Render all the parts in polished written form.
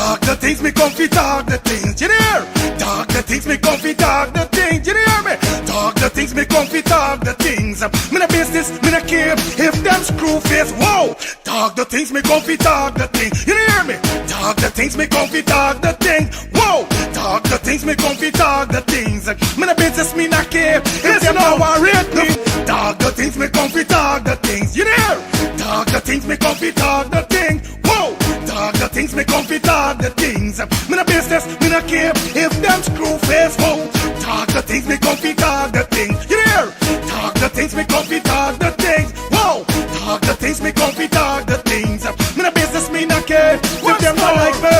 Talk the things, me come fi talk the things, you hear? Talk the things, me come fi talk the things, you hear me? Talk the things, me come fi talk the things. Me no business, me no care if them screw face, whoa. Talk the things, me come fi talk the things, you hear me? Talk the things, me come fi talk the things, whoa. Talk the things, me come fi talk the things. Me no business, me no care if them now rate me. Talk the things, me come fi talk the things, you hear? Talk the things, me come fi talk the things, whoa. Talk the things, me come fi talk the things. Me no business, me no care if them screw face, whoa. Talk the things, me come fi talk the things, you hear? Talk the things, me come fi talk the things, whoa. Talk the things, me come fi talk the things. Me no business, me no care if them not like me.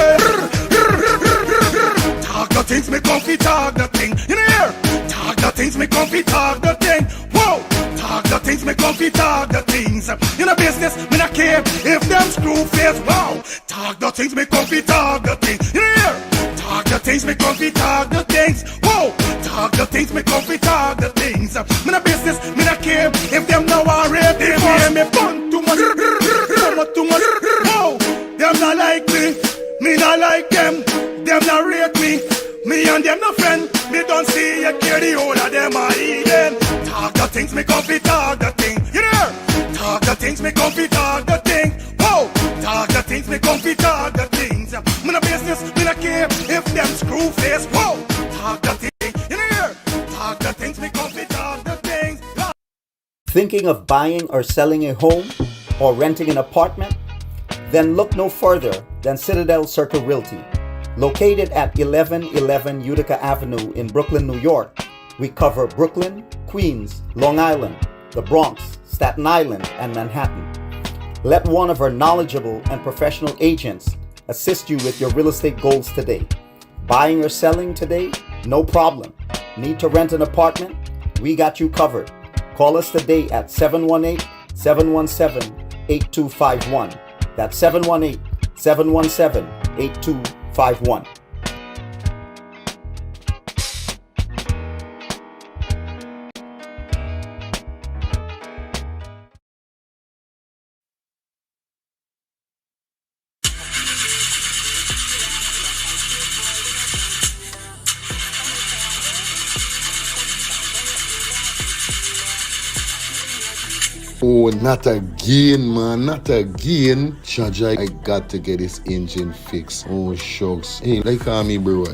Talk the things, me come fi talk the thing, you hear? Talk the things, me come fi talk the thing, whoa. Talk the things, me come fi talk the things. You know business, me not care if them screw face, wow. Talk the things, me come fi talk the things, you hear? Talk the things, me come fi talk the things, whoa. Talk the things, me come fi talk the things. Me no business, me not care if them now are rate me. Me fun too much, too much, whoa. Them not like me not like them. Them not rate me. Me and them no friend. Me don't see you care the whole of them are eating. Talk the things, me come fi talk the thing, you hear? Talk the things, me come fi talk the thing, whoa. Talk the things, me come fi talk the things. Me no business, me no care if them screw face, whoa. Talk the thing, you hear? Talk the things, me come fi talk the things. Thinking of buying or selling a home or renting an apartment? Then look no further than Citadel Circle Realty. Located at 1111 Utica Avenue in Brooklyn, New York, we cover Brooklyn, Queens, Long Island, the Bronx, Staten Island, and Manhattan. Let one of our knowledgeable and professional agents assist you with your real estate goals today. Buying or selling today? No problem. Need to rent an apartment? We got you covered. Call us today at 718-717-8251. That's 718-717-8251. Oh, not again, man, not again. Chaja, I got to get this engine fixed. Oh, shucks. Hey, like call me, bro.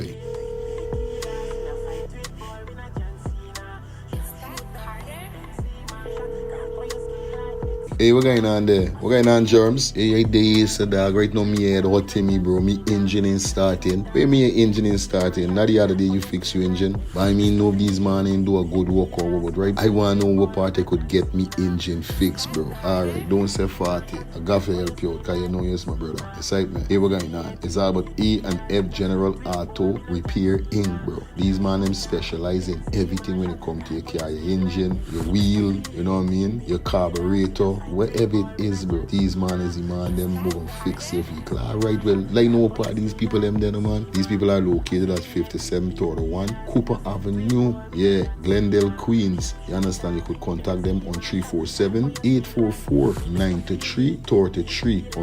Hey, what going on there? What going on, Germs? Hey, I days, dog. Right now, me head hot to me, bro. Me engine ain't starting. Where me engine ain't starting? Not the other day you fix your engine. But I mean, nobody's man ain't do a good work or what, right? I want to know what part I could get me engine fixed, bro. Alright, don't say 40. I got to help you out, because you know you're my brother. Excitement. Hey, what going on? It's all about E and F General Auto Repair Inc., bro. These man, them specialize in everything when it comes to your car, your engine, your wheel, you know what I mean? Your carburetor. Whatever it is, bro, these man is the man, them will fix your vehicle. Alright, well, like no part these people, them there, man. These people are located at 5731 Cooper Avenue, yeah, Glendale, Queens. You understand? You could contact them on 347-844-9333 or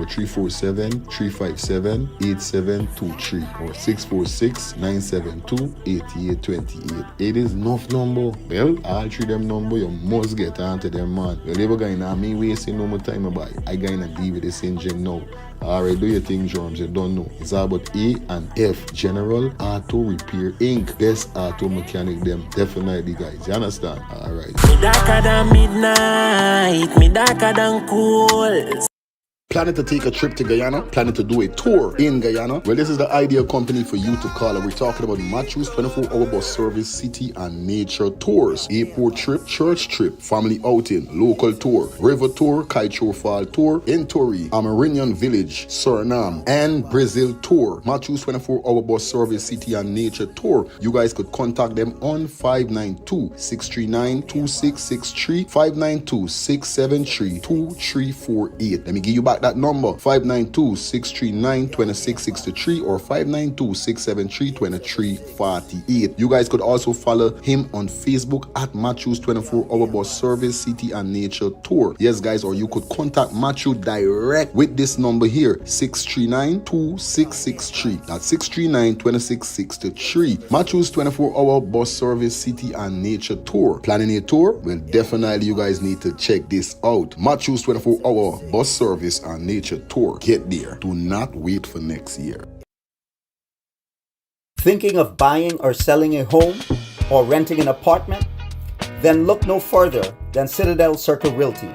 347-357-8723 or 646-972-8828. It is enough number. Well, all three them number, you must get onto them, man. Well, never going on me wasting no more time about it. I got in a deal with this engine now. Alright, do your thing, Drums. You don't know. It's all about A and F General Auto Repair Inc. Best auto mechanic them. Definitely, guys. You understand? Alright. Me darker than midnight. Me darker than cool. Planning to take a trip to Guyana? Planning to do a tour in Guyana? Well, this is the ideal company for you to call. And we're talking about Matthews 24-hour bus service, city and nature tours, airport trip, church trip, family outing, local tour, river tour, Kaicho Fall tour, Entori, Amarinian Village, Suriname, and Brazil tour. Matthews 24-hour bus service, city and nature tour. You guys could contact them on 592-639-2663, 592-673-2348. Let me give you back Contact that number 592-639-2663 or 592-673-2348. You guys could also follow him on Facebook at Matthews 24 Hour Bus Service City and Nature Tour. Yes, guys, or you could contact Matthew direct with this number here, 639-2663. That's 639-2663. Matthews 24 Hour Bus Service City and Nature Tour. Planning a tour? Well, definitely you guys need to check this out. Matthews 24 Hour Bus Service and Nature Tour. Get there. Do not wait for next year. Thinking of buying or selling a home or renting an apartment? Then look no further than Citadel Circle Realty.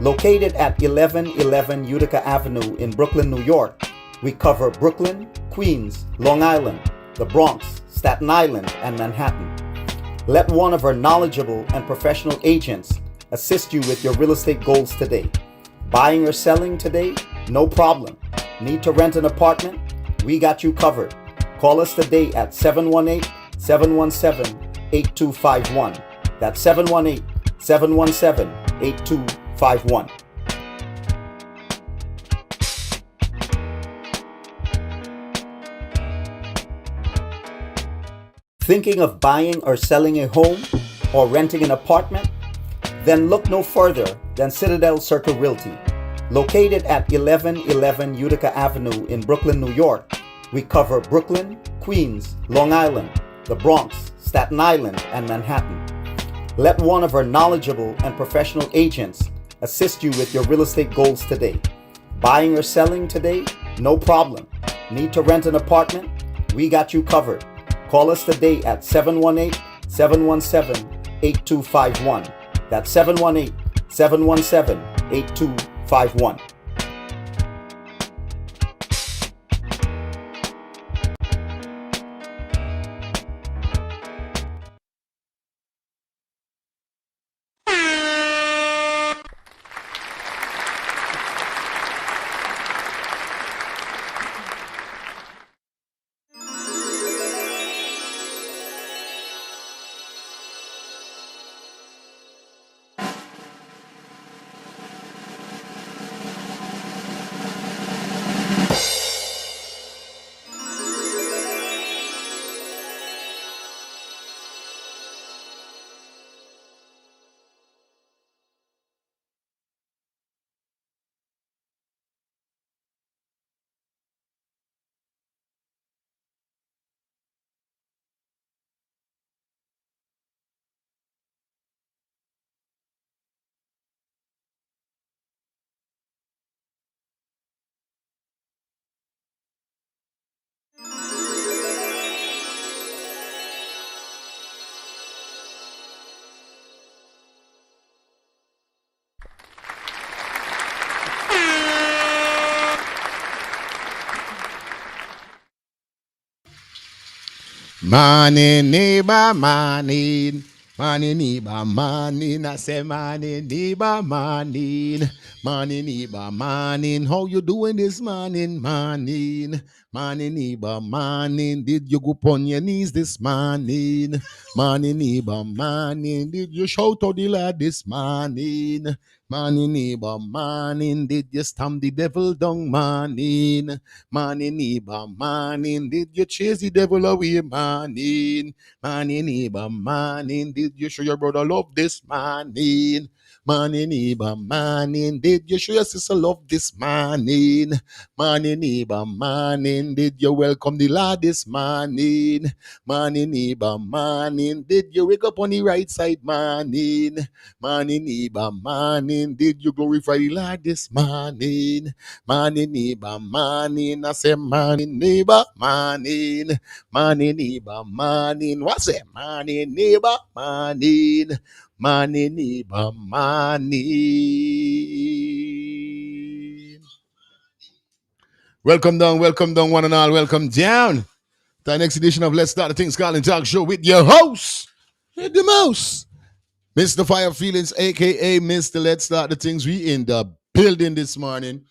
Located at 1111 Utica Avenue in Brooklyn, New York, we cover Brooklyn, Queens, Long Island, the Bronx, Staten Island, and Manhattan. Let one of our knowledgeable and professional agents assist you with your real estate goals today. Buying or selling today? No problem. Need to rent an apartment? We got you covered. Call us today at 718-717-8251. That's 718-717-8251. Thinking of buying or selling a home or renting an apartment? Then look no further than Citadel Circle Realty. Located at 1111 Utica Avenue in Brooklyn, New York, we cover Brooklyn, Queens, Long Island, the Bronx, Staten Island, and Manhattan. Let one of our knowledgeable and professional agents assist you with your real estate goals today. Buying or selling today? No problem. Need to rent an apartment? We got you covered. Call us today at 718-717-8251. That's 718-717-8251. Morning, neighbor, morning. Morning, neighbor, morning. I say morning, neighbor, morning. Morning, neighbor, morning. How you doing this morning? Morning. Morning, neighbor, morning. Did you go on your knees this morning? Morning, neighbor, morning. Did you shout out the Lord this morning? Morning, neighbor, morning. Did you stamp the devil down? Morning. Morning, neighbor, morning. Did you chase the devil away? Morning. Morning, neighbor, morning. Did you show your brother love this morning? Morning, neighbor, morning. Did you show your sister love this morning? Morning, neighbor, morning. Did you welcome the Lord this morning? Morning, neighbor, morning. Did you wake up on the right side? Morning. Morning, neighbor, morning. Did you glorify the Lord this morning? Morning, neighbor, morning. I say morning, neighbor, morning. Morning, neighbor, morning. What's it? Morning, neighbor, morning. Morning, neighbor, morning. Welcome down, one and all. Welcome down to the next edition of Let's Start the Things Call and Talk Show with your host, the mouse, Mr. Fire Feelings, aka Mr. Let's Start the Things. We in the building this morning.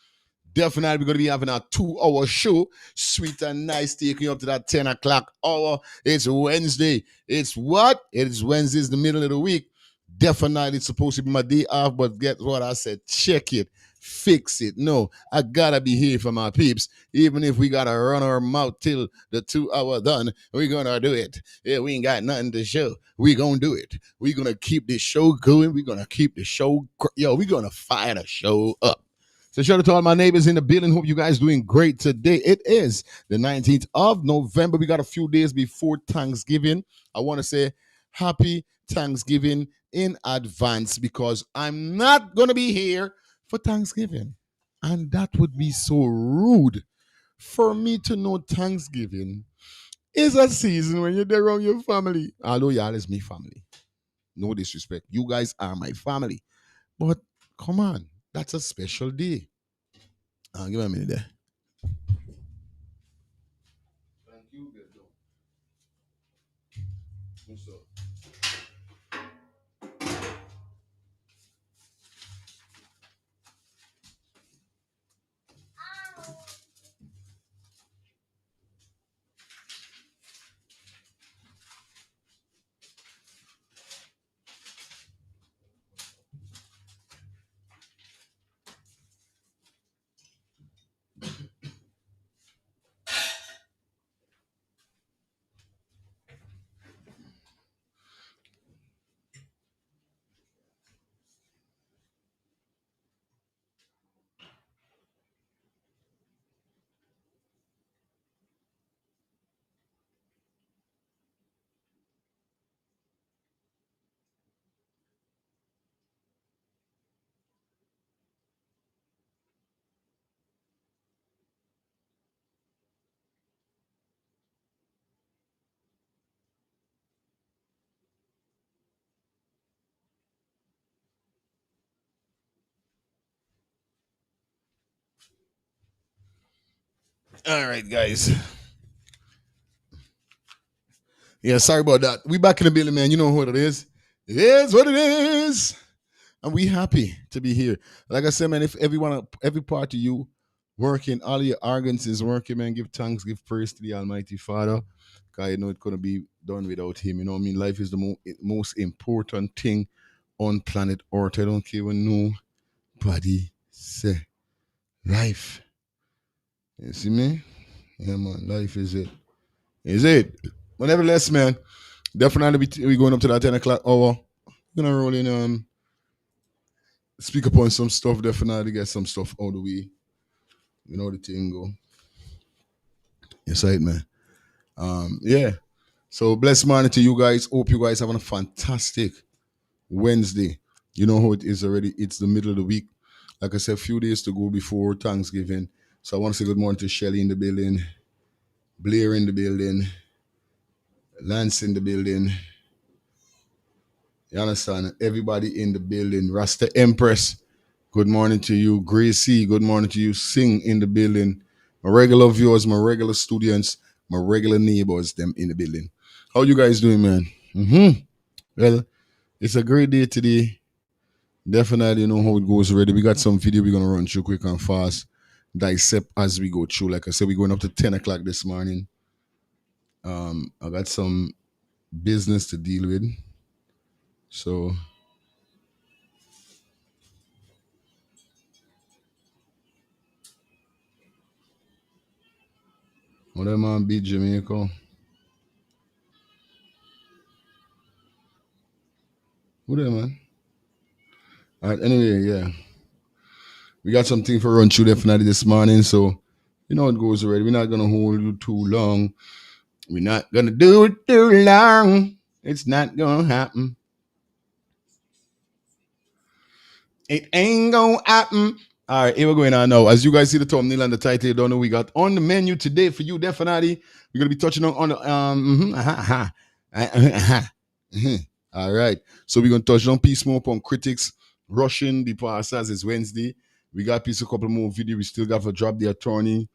Definitely we're going to be having a 2-hour show, sweet and nice, taking you up to that 10 o'clock hour. It's Wednesday. It's what? It's Wednesday, it's the middle of the week. Definitely it's supposed to be my day off, but guess what? I said, check it, fix it. No, I gotta be here for my peeps. Even if we gotta run our mouth till the 2 hour done, we gonna do it. Yeah, we ain't got nothing to show. We gonna do it. We gonna keep this show going. We gonna keep the show. We gonna fire the show up. So shout out to all my neighbors in the building. Hope you guys doing great today. It is the 19th of November. We got a few days before Thanksgiving. I want to say happy Thanksgiving in advance because I'm not going to be here for Thanksgiving. And that would be so rude for me to know Thanksgiving is a season when you're there around your family. Although y'all is me family. No disrespect. You guys are my family. But come on, that's a special day. Give me a minute there. Thank you, Beto. What's up? All right, guys. Yeah, sorry about that. We back in the building, man. You know what it is. It is what it is. And we happy to be here. Like I said, man, if everyone, every part of you working, all your organs is working, man, give thanks, give praise to the Almighty Father. Because you know it couldn't be done without him. You know what I mean? Life is the most important thing on planet Earth. I don't care what nobody say. Life. You see me? Yeah, man. Life is it. Is it? But nevertheless, man, definitely we going up to that 10 o'clock hour. We're gonna roll in speak upon some stuff, definitely get some stuff out of the way. You know the thing go. Yes, right, man. Yeah. So blessed morning to you guys. Hope you guys having a fantastic Wednesday. You know how it is already. It's the middle of the week. Like I said, a few days to go before Thanksgiving. So I want to say good morning to Shelly in the building, Blair in the building, Lance in the building. You understand? Everybody in the building. Rasta Empress, good morning to you. Gracie, good morning to you. Sing in the building. My regular viewers, my regular students, my regular neighbors, them in the building. How you guys doing, man? Well, it's a great day today. Definitely know how it goes already. We got some video we're gonna run through quick and fast. Dissect as we go through. Like I said, we're going up to 10 o'clock this morning. I got some business to deal with. So what am I beat Jamaica? Who there, man? All right, anyway, yeah. We got something for run through definitely this morning, so you know it goes already. We're not gonna hold you too long. We're not gonna do it too long. It's not gonna happen. It ain't gonna happen. All right, here we're going on now. As you guys see the thumbnail and the title, you don't know we got on the menu today for you. Definitely, we're gonna be touching on the All right, so we're gonna touch on piece more upon critics rushing the pastors. It's Wednesday. We got piece a couple more video. We still got to drop the attorney.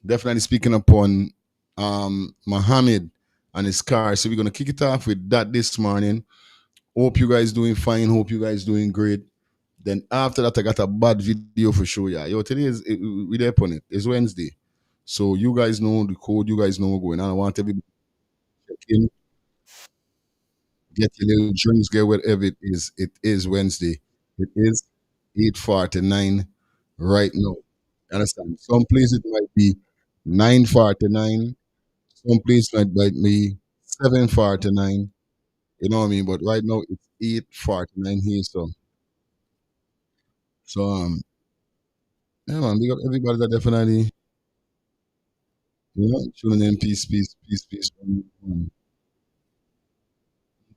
Definitely speaking upon Muhammad and his car. So we're gonna kick it off with that this morning. Hope you guys doing fine. Hope you guys doing great. Then after that, I got a bad video for sure. Yeah, yo, today is we there upon it. It's Wednesday, so you guys know the code. You guys know what's going on. I want everybody to check in. Get your little drinks, get whatever it is. It is Wednesday. It is 8:49 right now. Understand? Some places it might be 9:49. Some places might be 7:49. You know what I mean? But right now it's 8:49 here. So yeah man, big up everybody that definitely tuning in. Peace, peace, peace, peace.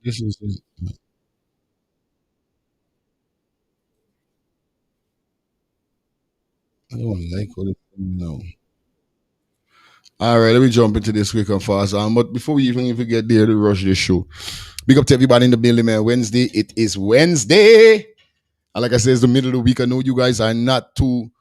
This is I don't like what it's no. All right, let me jump into this quick and fast. But before we even get there to rush this show, big up to everybody in the building, man. Wednesday, it is Wednesday. And like I said, it's the middle of the week. I know you guys are not too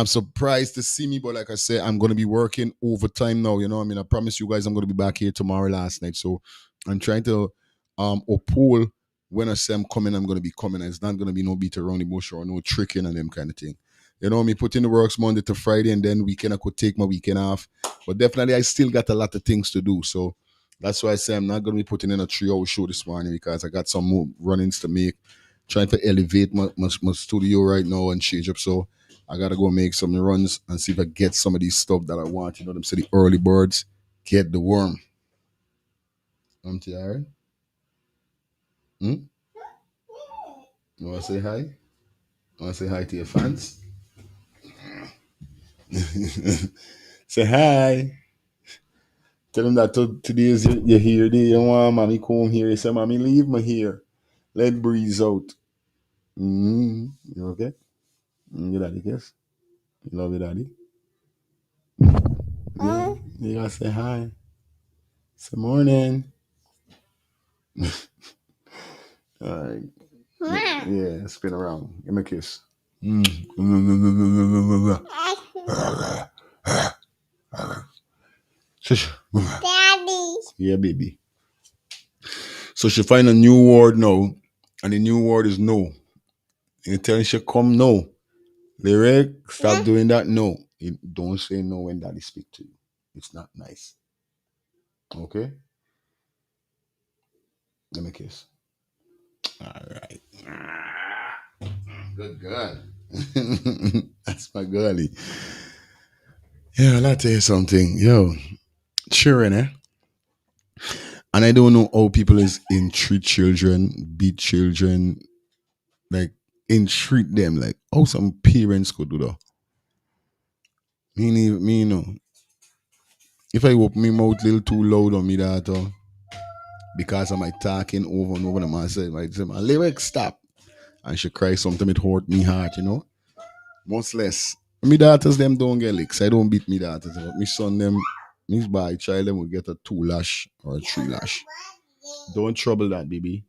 surprised to see me, but like I said, I'm going to be working overtime now. You know what I mean? I promise you guys I'm going to be back here tomorrow last night. So I'm trying to uphold when I say I'm coming, I'm going to be coming. It's not going to be no beat around the bush or no tricking and them kind of thing. You know what I mean? Put in the works Monday to Friday and then weekend I could take my weekend off. But definitely I still got a lot of things to do. So that's why I say I'm not going to be putting in a 3 hour show this morning because I got some more runnings to make trying to elevate my studio right now and change up. So I gotta go make some runs and see if I get some of these stuff that I want. You know them say the early birds get the worm. Tired. Hmm? You wanna say hi? You wanna say hi to your fans? Say hi. Tell them that today is you're here. They you want mommy come here. You say mommy leave me here. Let breeze out. You okay? Your daddy kiss. You love your daddy. Yeah. You gotta say hi. Say morning. All right. Yeah, spin around. Give me a kiss. Shush. Daddy. Yeah, baby. So she find a new word now, and the new word is no. You tell her she come no. Lyric, stop doing that. No. You don't say no when daddy speak to you. It's not nice. Okay? Give me a kiss. All right. Good girl. That's my girlie. Yeah, I'll tell you something. Yo, cheering, eh? And I don't know how people is in treat children, beat children, like entreat them, like how some parents could do that. Me, you know, if I open my mouth a little too loud on me that because of my talking over and over, and I say, my lyrics stop, and she cry something it hurt me heart, you know. Much less, me daughters them don't get licks. I don't beat me daughters, but me son them, me by child them will get a 2 lash or a 3 lash. Don't trouble that, baby.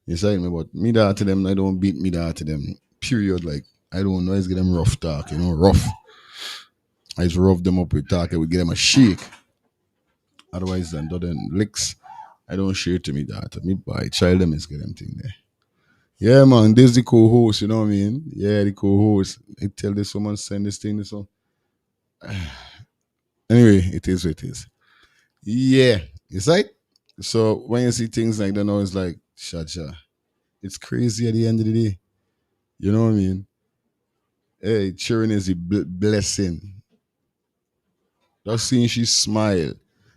Inside me, but me that to them, I don't beat me that to them. Period. Like I don't know, I just get them rough talk, you know, rough. I just rough them up with talk, I would get them a shake. Otherwise than them licks, I don't share to me that. Me by child them is get them thing there. Yeah man, this the co-host, you know what I mean? Yeah, the co-host. I tell this someone send this thing, this one. Anyway, it is what it is. Yeah. It's like so when you see things like that now it's like shacha. It's crazy at the end of the day. You know what I mean? Hey, cheering is a blessing. Just seeing she smile,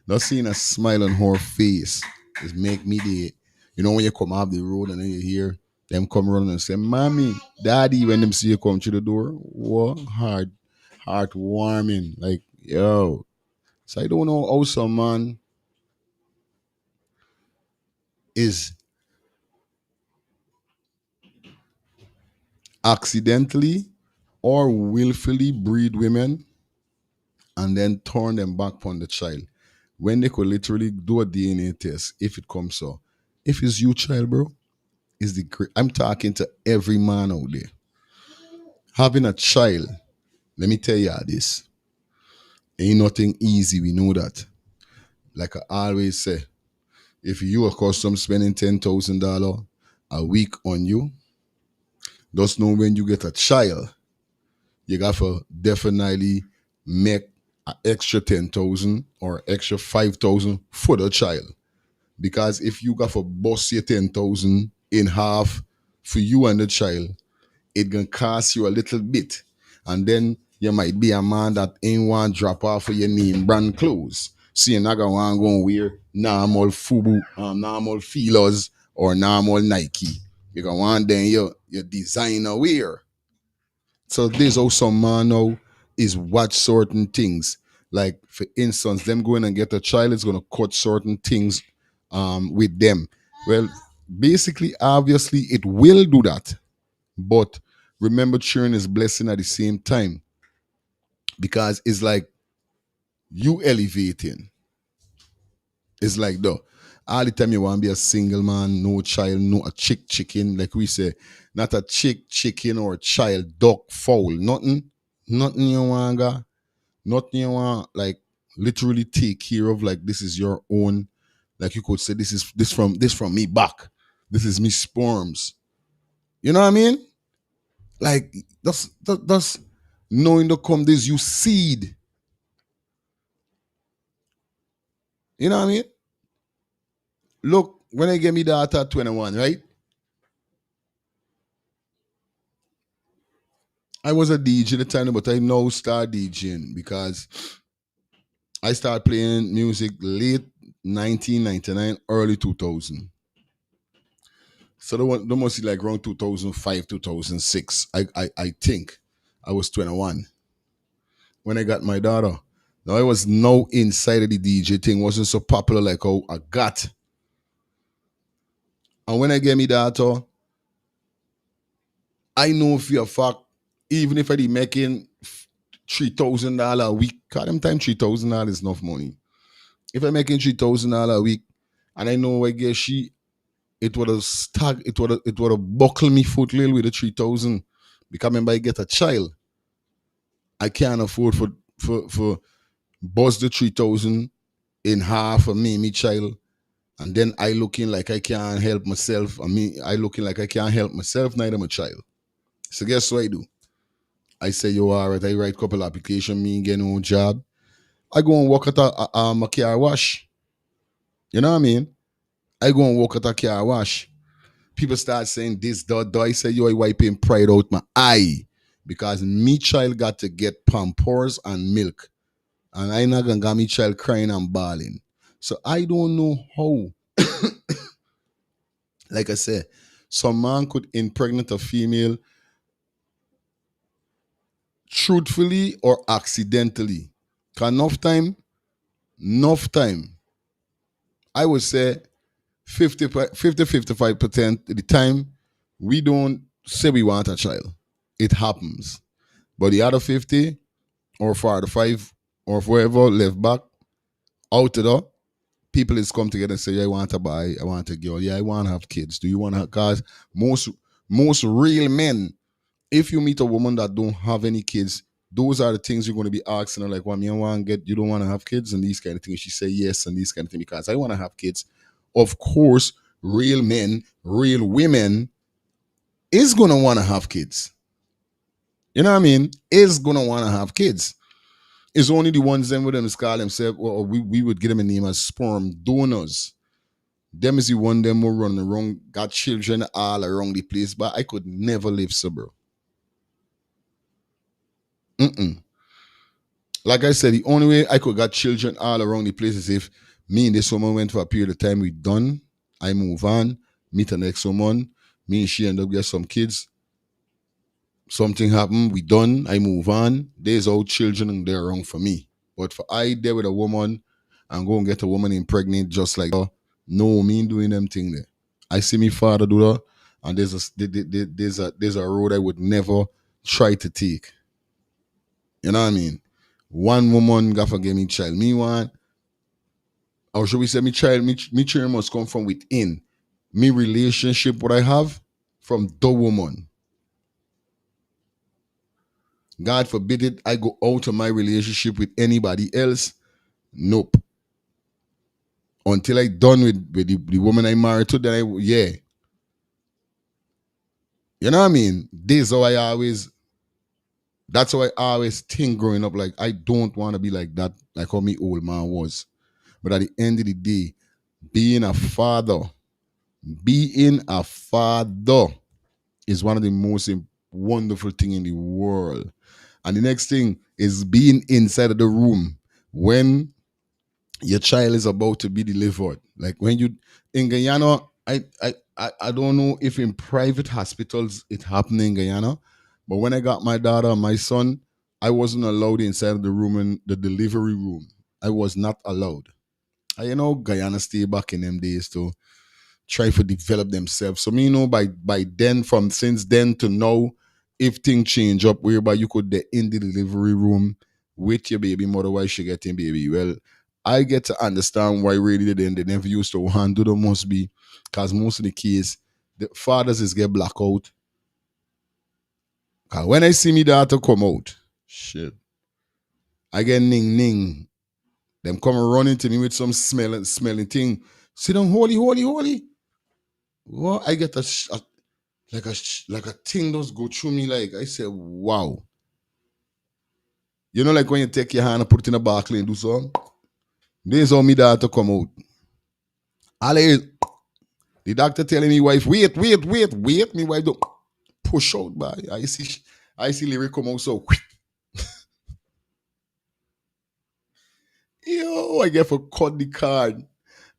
just seeing a smile on her face is make me the. You know when you come off the road and then you hear them come running and say, "Mommy, Daddy," when them see you come through the door, what heartwarming. Like yo, so I don't know how some man is accidentally or willfully breed women and then turn them back on the child when they could literally do a DNA test if it comes so. If it's you, child, bro, is the great. I'm talking to every man out there. Having a child, let me tell you this, ain't nothing easy. We know that. Like I always say, if you are custom spending $10,000 a week on you, just know when you get a child, you got to definitely make an extra 10,000 or extra 5,000 for the child. Because if you got for bust your 10,000 in half for you and the child, it gonna cost you a little bit. And then you might be a man that ain't want drop off for your name brand clothes. So you're not gonna want to go wear normal Fubu, normal Filos, or normal Nike. You're gonna want then your designer wear. So this also man now is watch certain things. Like for instance, them going and get a child is gonna cut certain things with them. Well, basically, obviously, it will do that. But remember, cheering is blessing at the same time because it's like you elevating. It's like though, all the time you want to be a single man, no child, no a chicken, like we say, not a chicken or a child, duck, fowl, nothing you want, nothing you want, like literally take care of. Like this is your own, like you could say, this from me back. This is me sperms. You know what I mean? Like that's knowing the come this you seed. You know what I mean? Look, when I get me daughter at 21, right? I was a DJ at the time, but I now start DJing because I started playing music late 1999, early 2000. So the must be like around 2005, 2006. I think I was 21 when I got my daughter. Now I was no inside of the DJ thing, wasn't so popular like how I got. And when I get me daughter, I know for a fact, even if I be making $3,000 a week, cause them time $3,000 is enough money. If I'm making $3,000 a week, and I know I get she, it would have it would have buckle me foot little with the 3,000. Because remember I get a child, I can't afford for bust the 3,000 in half for me child, and then I looking like I can't help myself. I looking like I can't help myself, neither my child. So guess what I do? I say, yo, all right, I write couple application, me get no job. I go and work at a car wash. You know what I mean? I go and work at a car wash. People start saying this, that. I say, yo, I wiping pride out my eye. Because me child got to get pampers and milk. And I not gonna get me child crying and bawling. So I don't know how. Like I said, some man could impregnate a female truthfully or accidentally. 'Cause enough time, I would say 55% of the time, we don't say we want a child. It happens. But the other 50 or 45 or whoever left back, out of that, people is come together and say, yeah, I want to buy, I want a girl, yeah, I want to have kids. Do you want to have, because most real men, if you meet a woman that don't have any kids, those are the things you're going to be asking her, like, well, me, I want to get, you don't want to have kids, and these kind of things. She say yes, and these kind of things, because I want to have kids. Of course, real men, real women is going to want to have kids. You know what I mean? Is going to want to have kids. It's only the ones them with them call themselves, or we would give them a name as sperm donors. Them is the one them who run around, got children all around the place, but I could never live sober. Mm-mm. Like I said, the only way I could got children all around the place is if me and this woman went for a period of time, we done, I move on, meet the next woman, me and she end up get some kids. Something happen, we done, I move on. There's all children and they're wrong for me. But for I there with a woman and go and get a woman impregnate just like her, no, me ain't doing them thing there. I see me father do that, and there's a road I would never try to take. You know what I mean? One woman got forget me child. Me want, or should we say me child, me children must come from within. Me relationship what I have from the woman. God forbid it, I go out of my relationship with anybody else. Nope. Until I done with the woman I married to, then yeah. You know what I mean? This how I always, that's how I always think growing up. Like, I don't want to be like that, like how me old man was. But at the end of the day, being a father, being a father is one of the most wonderful thing in the world. And the next thing is being inside of the room when your child is about to be delivered. Like when you in Guyana, I don't know if in private hospitals it happened in Guyana, but when I got my daughter and my son, I wasn't allowed inside of the room in the delivery room. I was not allowed. Guyana stay back in them days to try to develop themselves. So me by then, from since then to now, if things change up whereby you could be in the delivery room with your baby mother while she getting baby. Well, I get to understand why really they never used to handle them must be because most of the kids, the fathers is get blackout. Cause when I see me daughter come out, shit, I get ning ning. Them come running to me with some smelling thing. Sit down, holy, holy, holy. Well, I get like a thing does go through me. Like I said, wow. Like when you take your hand and put it in a barclay and do something. This is how me daughter come out. Ale, the doctor telling me wife, wait. Me wife don't push out by. I see Lyric come out so quick. Yo, I get for cut the card.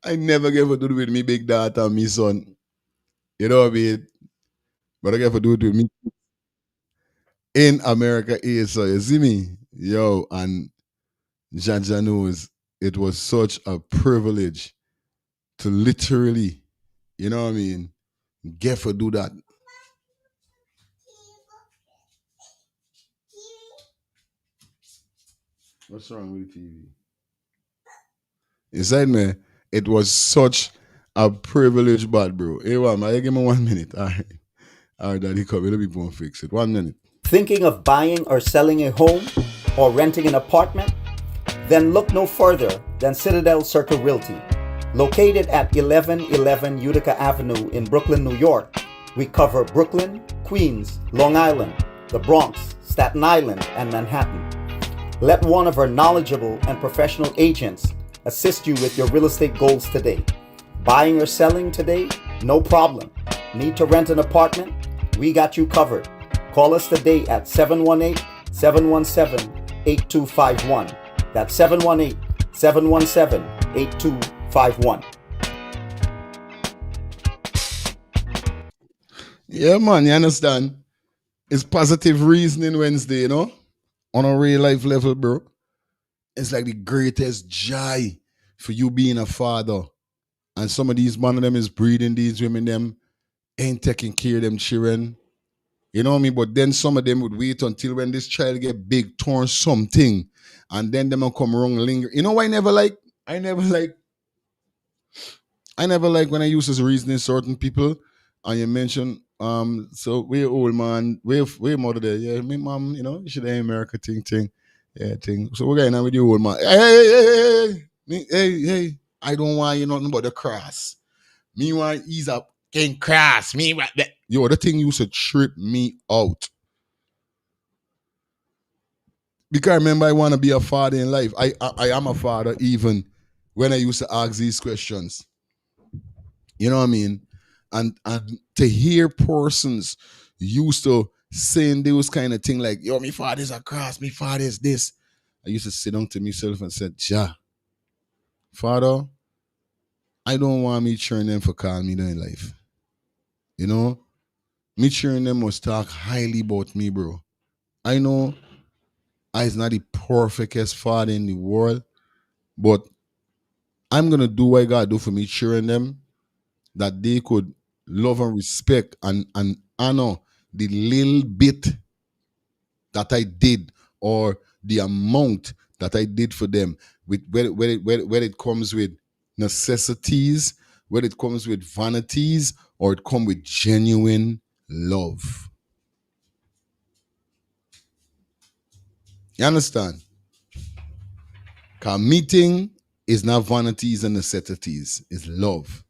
I never get for do it with me big daughter and me son. You know what I mean? But I get for do it with me in America is so you see me? Yo, and Jaja knows it was such a privilege to literally, you know what I mean, get for do that. What's wrong with the TV? Inside me, it was such a privilege, bad bro. Hey, man, I give me 1 minute. All right, daddy, come. Let me go and fix it. 1 minute. Thinking of buying or selling a home or renting an apartment? Then look no further than Citadel Circle Realty. Located at 1111 Utica Avenue in Brooklyn, New York, we cover Brooklyn, Queens, Long Island, the Bronx, Staten Island, and Manhattan. Let one of our knowledgeable and professional agents assist you with your real estate goals today. Buying or selling today? No problem. Need to rent an apartment? We got you covered. Call us today at 718-717-8251. That's 718-717-8251. Yeah, man, you understand? It's positive reasoning Wednesday, on a real life level, bro. It's like the greatest joy for you being a father. And some of these man of them is breeding these women, them ain't taking care of them children. You know what I mean? But then some of them would wait until when this child get big, turn something, and then them will come wrong linger. You know what I never like? I never like when I use to reasoning certain people, and you mention, so we old man, we mother there, yeah, me mom, you should have America thing, yeah, thing. So we're going on with you old man. Hey, I don't want you nothing but the cross. Me want ease up, king cross. Me want that. Yo, the thing used to trip me out. Because I remember I want to be a father in life. I am a father even when I used to ask these questions. You know what I mean? And to hear persons used to saying those kind of thing like, yo, me father's a cross, me father's this. I used to sit down to myself and said, Father, I don't want me cheering them for calling me in life. You know? Me cheering them must talk highly about me, bro. I know I's not the perfectest father in the world, but I'm gonna do what I gotta do for me cheering them that they could love and respect and honor the little bit that I did or the amount that I did for them with when it comes with necessities, when it comes with vanities, or it comes with genuine love. You understand? Because meeting is not vanities and necessities, it's love.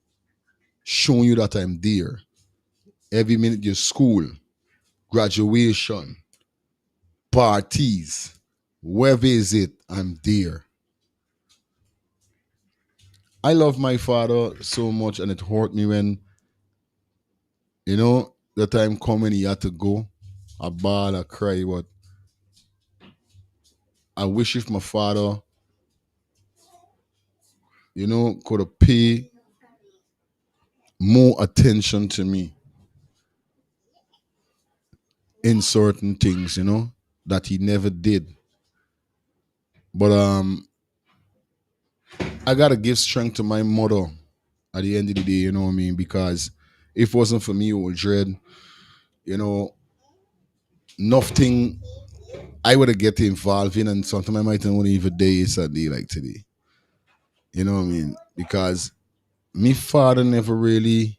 Showing you that I'm there. Every minute your school, graduation, parties, wherever is it, I'm there. I love my father so much, and it hurt me when, the time come when he had to go. I bawl, I cry, but I wish if my father, could have paid more attention to me in certain things, that he never did. But I gotta give strength to my mother at the end of the day, you know what I mean? Because if it wasn't for me, old dread, you know, nothing I would have get involved in, and sometimes I might not want to even day Sunday like today. You know what I mean? Because me father never really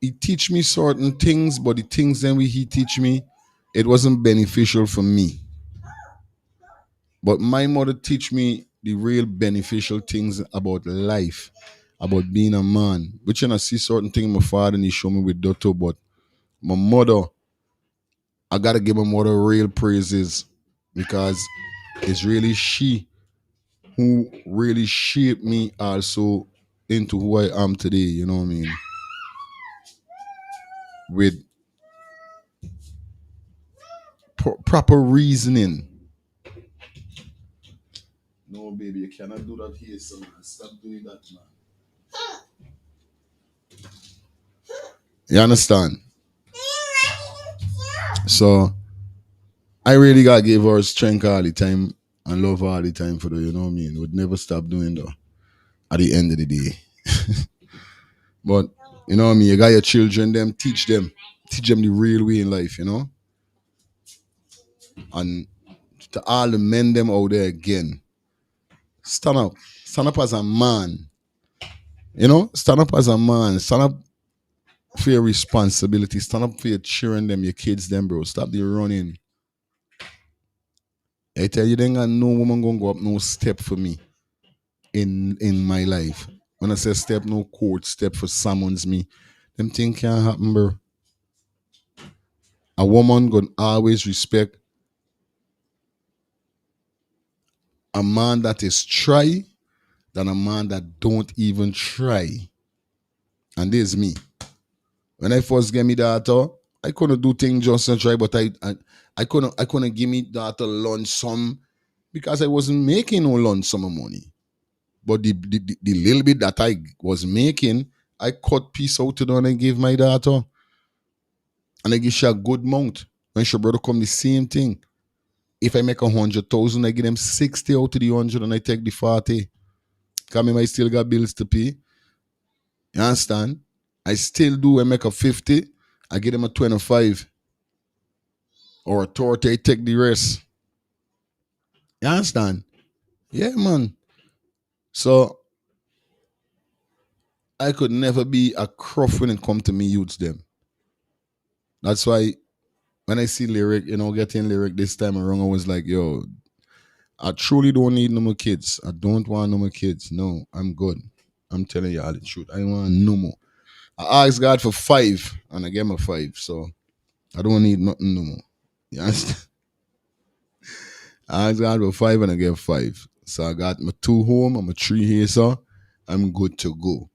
he teach me certain things, but the things then he teach me, it wasn't beneficial for me. But my mother teach me the real beneficial things about life, about being a man. Which I see certain things my father and he show me with Dotto, but my mother, I gotta give my mother real praises because it's really she who really shaped me also into who I am today, you know what I mean? With proper reasoning. No, baby, you cannot do that here, son. Stop doing that, man. You understand? So I really gotta give her strength all the time and love her all the time for the, you know what I mean? Would never stop doing that at the end of the day. But you know what I mean? You got your children, them, teach them the real way in life, And to all the men them out there again, stand up as a man, stand up as a man, stand up for your responsibility, stand up for your children, them, your kids, them, bro. Stop the running. I tell you, there ain't got no woman gonna go up no step for me in my life. When I say step, no court step for summons me. Them things can't happen, bro. A woman gonna always respect a man that is try than a man that don't even try. And this me. When I first get me daughter, I couldn't do things just to try, but I couldn't give me daughter lunch some because I wasn't making no lunch sum of money. But the little bit that I was making, I cut piece out to them and I give my daughter. And I give she a good amount. When she brother come the same thing. If I make 100,000, I give them 60 out to the 100 and I take the 40. Because I still got bills to pay. You understand? I still do. I make a 50. I give them a 25. Or a 30, I take the rest. You understand? Yeah, man. So I could never be a cruff when it come to me youths them. That's why when I see lyric, getting lyric this time around, I was like, yo, I truly don't need no more kids. I don't want no more kids. No, I'm good. I'm telling you all the truth. I don't want no more. I asked God for 5 and I gave him 5. So I don't need nothing no more. You understand? I asked God for 5 and I gave 5. So I got my 2 home and my 3 here, so I'm good to go.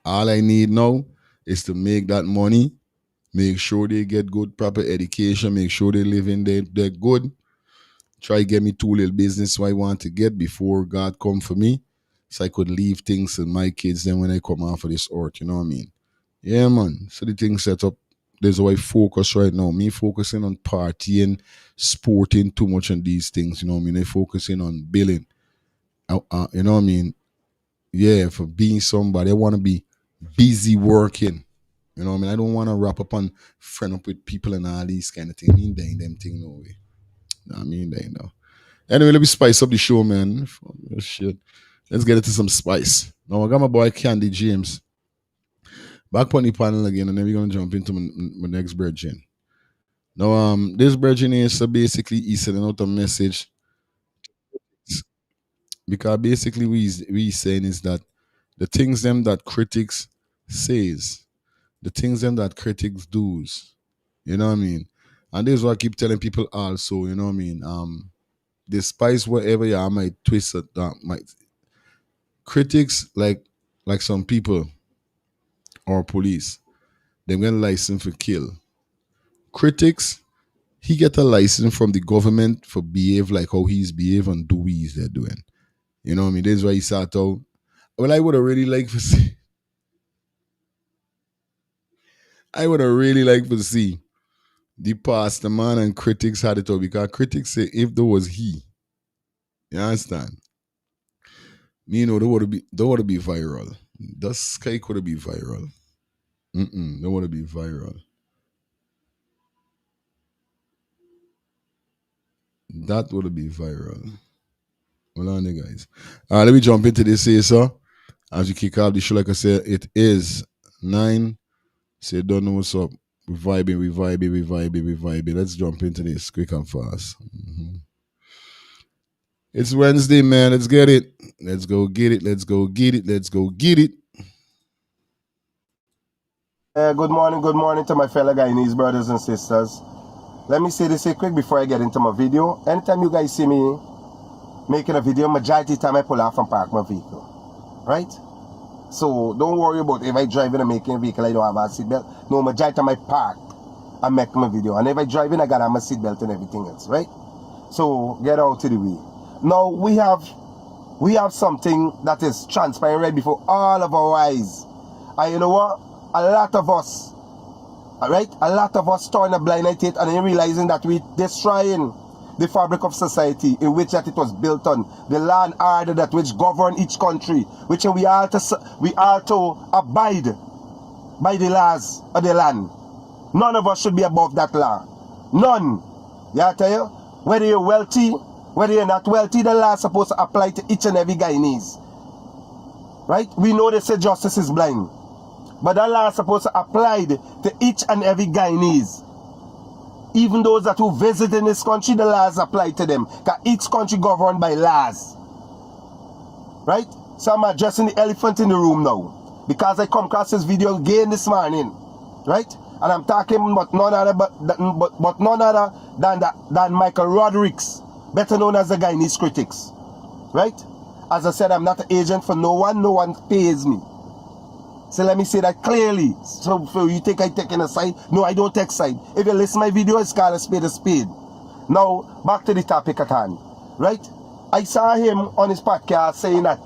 All I need now is to make that money, make sure they get good, proper education, make sure they live in there, they're good. Try get me 2 little business I want to get before God come for me. So I could leave things to my kids then when I come off of this earth, you know what I mean? Yeah, man. So the thing set up. There's why I focus right now. Me focusing on partying, sporting too much on these things, you know what I mean? I focusing on billing. You know what I mean? Yeah, for being somebody. I want to be busy working. You know what I mean? I don't want to wrap up on friend up with people and all these kind of things. I mean, them thing no way. I mean, they know. Anyway, let me spice up the show, man. Oh, shit. Let's get into some spice. Now, I got my boy Candy James back on the panel again, and then we're going to jump into my next virgin. Now, this virgin is so basically he's sending out a message because basically we saying is that the things them that critics says, the things them that critics does, you know what I mean? And this is what I keep telling people also, you know what I mean? despite whatever I might twist it might critics like some people or police, them get a license for kill. Critics, he get a license from the government for behave like how he's behave and do what he's there doing. You know what I mean? This is why he sat out. Well, I would have really liked to see. I would have really liked to see the pastor man and critics had it all, because critics say if there was he, you understand? You know, they would be viral. That sky could be viral. They would be viral. That would be viral. Well, on there, guys. Let me jump into this here, sir. As you kick off the show, like I said, it is 9. Say, don't know what's up. We vibing. Let's jump into this quick and fast. It's Wednesday, man. Let's get it. Let's go get it. Good morning to my fellow Guyanese brothers and sisters. Let me say this here quick before I get into my video. Anytime you guys see me making a video, majority of the time I pull off and park my vehicle. Right? So don't worry about if I driving and making a vehicle, I don't have a seatbelt. No, majority of the time I park and make my video. And if I driving, I gotta have my seatbelt and everything else, right? So get out of the way. Now we have something that is transparent right before all of our eyes. And you know what? A lot of us, alright? A lot of us turn a blind eye to it and then realizing that we're destroying the fabric of society in which that it was built on, the law and order that which govern each country, which we are to abide by the laws of the land. None of us should be above that law. None. Yeah, I tell you, whether you're wealthy, whether you're not wealthy, the law is supposed to apply to each and every Guyanese. Right? We know they say justice is blind. But that law is supposed to apply to each and every Guyanese. Even those that who visit in this country, the laws apply to them. Because each country governed by laws. Right? So I'm addressing the elephant in the room now. Because I come across this video again this morning. Right? And I'm talking about none other than Michael Rodriguez, better known as the Guyanese Critics. Right? As I said, I'm not an agent for no one pays me. So let me say that clearly. So you think I take a side? No, I don't take side. If you listen to my video, it's called a spade. Now, back to the topic at hand. Right? I saw him on his podcast saying that,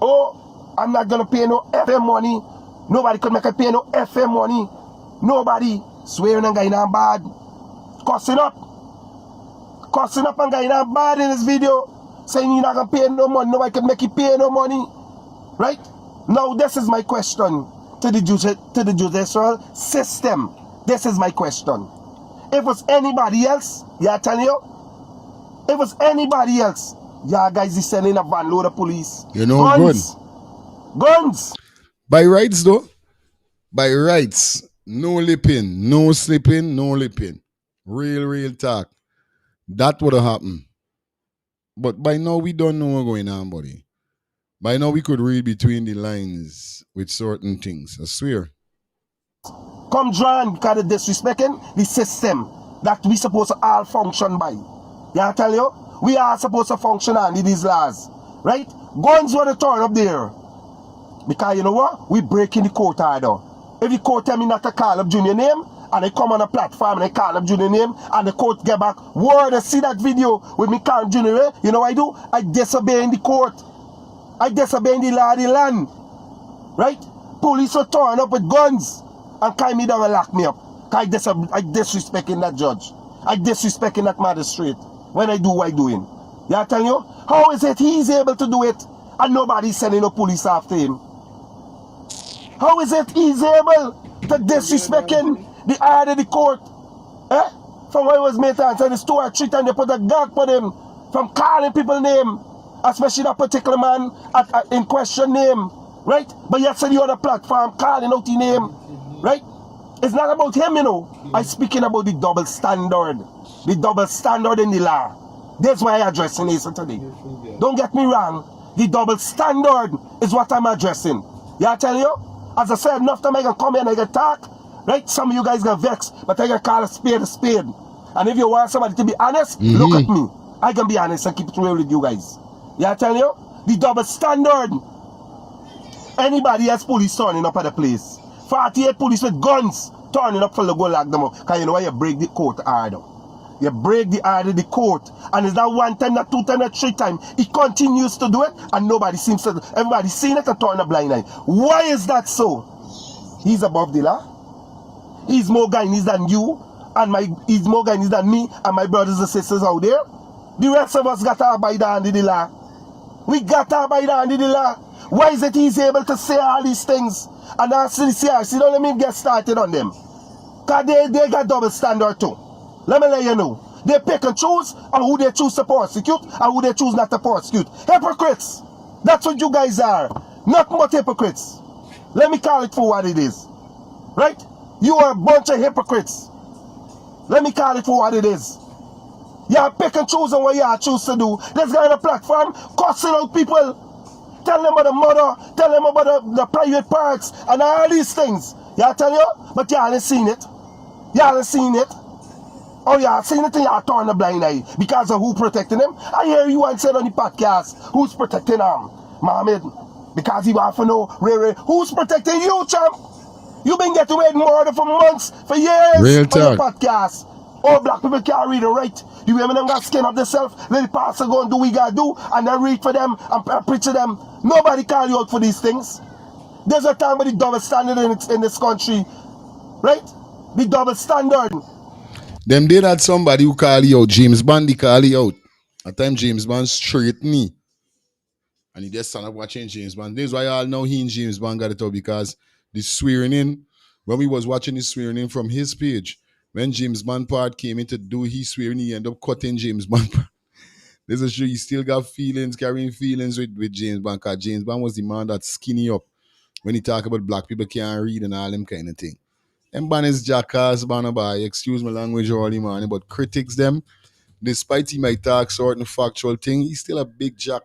oh, I'm not going to pay no FM money. Nobody could make a pay no FM money. Nobody swearing and going on bad. Cussing up and going on bad in his video. Saying you're not going to pay no money. Nobody can make you pay no money. Right? Now, this is my question to the judicial system. This is my question. If it was anybody else, yeah, I tell you, if it was anybody else, yeah, guys is sending a van load of police. You know, Guns. By rights, though. By rights. No lipping, no slipping, no lipping. Real talk. That would have happened. But by now, we don't know what's going on, buddy. By now, we could read between the lines with certain things. I swear. Come join because of disrespecting the system that we supposed to all function by. Yeah, I tell you, we are supposed to function under these laws. Right? Guns want to turn up there. Because you know what? We breaking the court order. If the court tell me not to call up Junior name, and they come on a platform and they call up Junior name, and the court get back, word, I see that video with me calling Junior, you know what I do? I disobey in the court. I disobey the law of the land. Right? Police will turn up with guns and carry me down and lock me up. I disrespecting that judge. I disrespecting that magistrate when I do what I'm doing. Yeah, I tell you? How is it he's able to do it and nobody's sending no police after him? How is it he's able to disrespecting the order of the court? From where he was made to answer the 2 or 3 times they put a gag for him from calling people's name. Especially that particular man in question name, right? But yet the other platform calling out the name, right? It's not about him, you know. I'm speaking about the double standard in the law. That's why I'm addressing this today. Don't get me wrong. The double standard is what I'm addressing. Yeah, I tell you, as I said, enough time I can come here and I can talk, right? Some of you guys get vexed, but I can call a spade a spade. And if you want somebody to be honest, look at me. I can be honest and keep it real with you guys. Yeah, I tell you, the double standard. Anybody else police turning up at the place. 48 police with guns turning up for the go lock them up. Because you know why you break the court order. You break the order of the court. And it's not one time, not two times, not three times. He continues to do it and nobody seems to. Everybody seeing it and turn a blind eye. Why is that so? He's above the law. He's more Guyanese than you. And he's more Guyanese than me and my brothers and sisters out there. The rest of us got to abide under the law. We got to abide under the law. Why is it he's able to say all these things? And ask the CRC, don't let me get started on them. Because they got double standard too. Let me let you know. They pick and choose on who they choose to prosecute and who they choose not to prosecute. Hypocrites. That's what you guys are. Nothing but hypocrites. Let me call it for what it is. Right? You are a bunch of hypocrites. Let me call it for what it is. You are pick and choose on what you choose to do. There's guy on a platform cussing out people. Tell them about the mother, tell them about the private parts and all these things. Yeah, I tell you, but you haven't seen it. You haven't seen it. Oh, you have seen it and you turn a blind eye because of who protecting him. I hear you and said on the podcast, who's protecting him? Mohammed, because he want to know, Ray, who's protecting you, champ? You've been getting away with murder for months, for years Real on talk. the podcast. Oh, black people can't read and write. You women them got skin up themselves. Let the pastor go and do what he got to do and then read for them and preach to them. Nobody call you out for these things. There's a time with the double standard in this country. Right? The double standard. Them did had somebody who call you out. James Bond, he call you out. At time James Bond straight me. And he just stand up watching James Bond. This is why all know he and James Bond got it out because the swearing in, when we was watching the swearing in from his page, when James Bond part came in to do his swearing, he ended up cutting James Bond. This is true. He still got feelings, carrying feelings with James Bond because James Bond was the man that skinny up when he talk about black people can't read and all them kind of thing. Them ban is jackass, by excuse my language or all the man, but critics them, despite he might talk certain factual thing, he's still a big jack.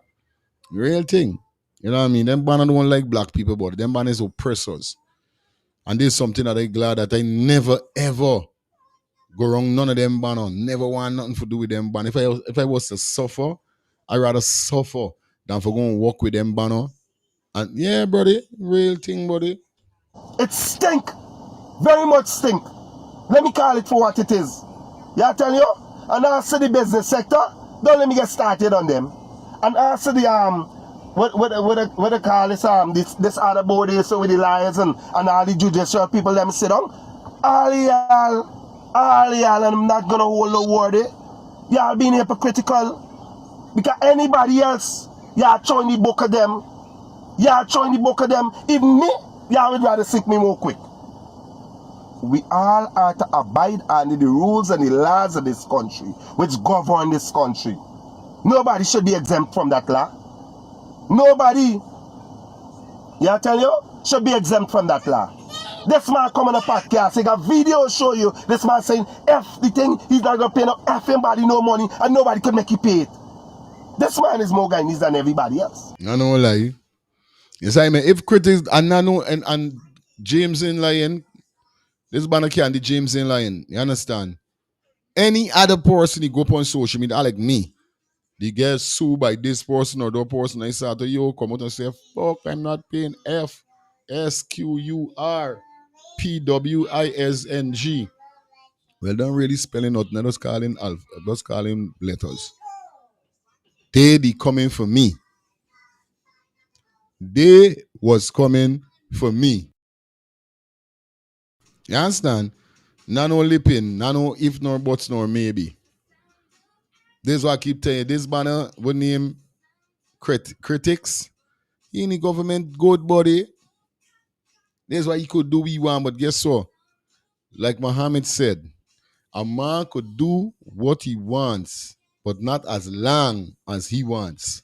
Real thing. You know what I mean? Them ban don't like black people, but them ban is oppressors. And this is something that I'm glad that I never ever go wrong. None of them ban on. Never want nothing to do with them ban. If I was to suffer, I'd rather suffer than for going to walk with them ban on. And yeah, buddy, real thing, buddy. It stink. Very much stink. Let me call it for what it is. Yeah, I tell you. And also the business sector, don't let me get started on them. And also the what they call this other body so with the lawyers and all the judicial people them sit down. All y'all, and I'm not gonna hold the word. Y'all being hypocritical. Because anybody else, y'all throwing the book of them. Y'all throwing the book of them. Even me, y'all would rather sink me more quick. We all are to abide under the rules and the laws of this country, which govern this country. Nobody should be exempt from that law. Nobody, yeah, I tell you, should be exempt from that law. This man come on a podcast, he got video show you, this man saying, F the thing, he's not going to pay no F anybody no money, and nobody could make you pay it. This man is more Guyanese than everybody else. I know lie. Yes, I mean, if critics, and I know, and James in lying, this banner candy James in lying, you understand? Any other person you go up on social media, like me, they get sued by this person or that person. I say to you, come out and say, fuck, I'm not paying FSQURPWISNG. Well, don't really spelling out, not just calling alpha, just calling letters. They coming for me. They was coming for me. You understand? Nano lipping, nano if nor buts nor maybe. This is what I keep telling you. This banner would name critics. In the government good body. This is what he could do what he want, but guess what? Like Muhammad said, a man could do what he wants, but not as long as he wants.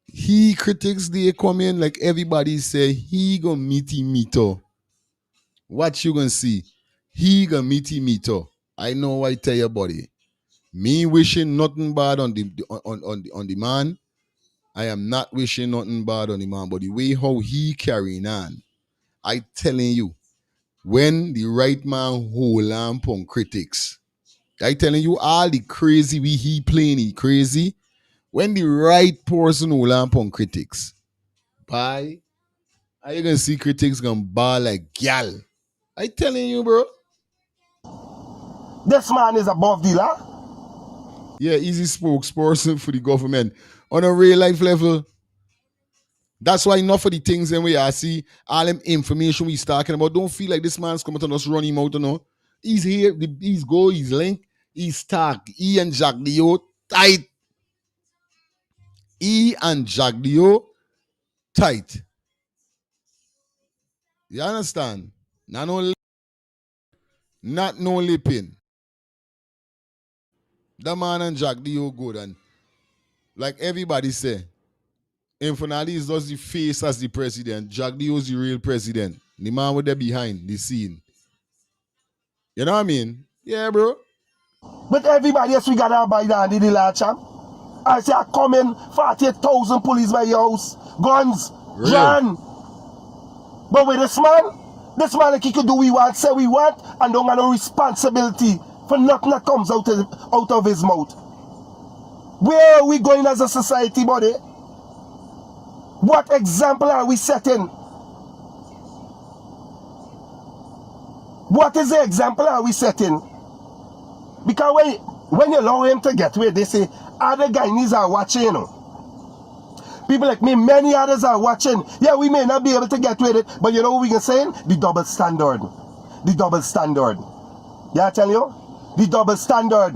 He critics they come in like everybody say he gonna meet him meter. What you gonna see? He gonna meet him meter. I know what I tell your body. Me wishing nothing bad on the man. I am not wishing nothing bad on the man, but the way how he carrying on, I telling you, when the right man hold on upon critics, I telling you, all the crazy we he playing he crazy. When the right person will lamp on critics, bye. Are you gonna see critics gonna bar like gal? I telling you, bro. This man is above the law. Yeah, easy spokesperson for the government. On a real life level, that's why enough of the things and we I see all them information we talking about. Don't feel like this man's coming to us run him out, you know. He's here, he's go, he's linked, he's tagged. He and Jack Dio tight. He and Jack Dio tight. You understand? Not no lipping. That man and Jack Dio good, and like everybody say, Infinali is just the face as the president. Jack Dio is the real president. The man with the behind the scene. You know what I mean? Yeah, bro. But everybody else we gotta abide under the law, champ. I say I come in 48,000 police by your house, guns, Real. John. But with this man like he could do what we want, say we want, and don't have no responsibility for nothing that comes out of his mouth. Where are we going as a society, buddy? What example are we setting? What is the example are we setting? Because when you allow him to get away, they say other Guyanese are watching, you know. People like me, many others are watching. Yeah, we may not be able to get with it, but you know what we can say? The double standard. The double standard. Yeah, I tell you? The double standard.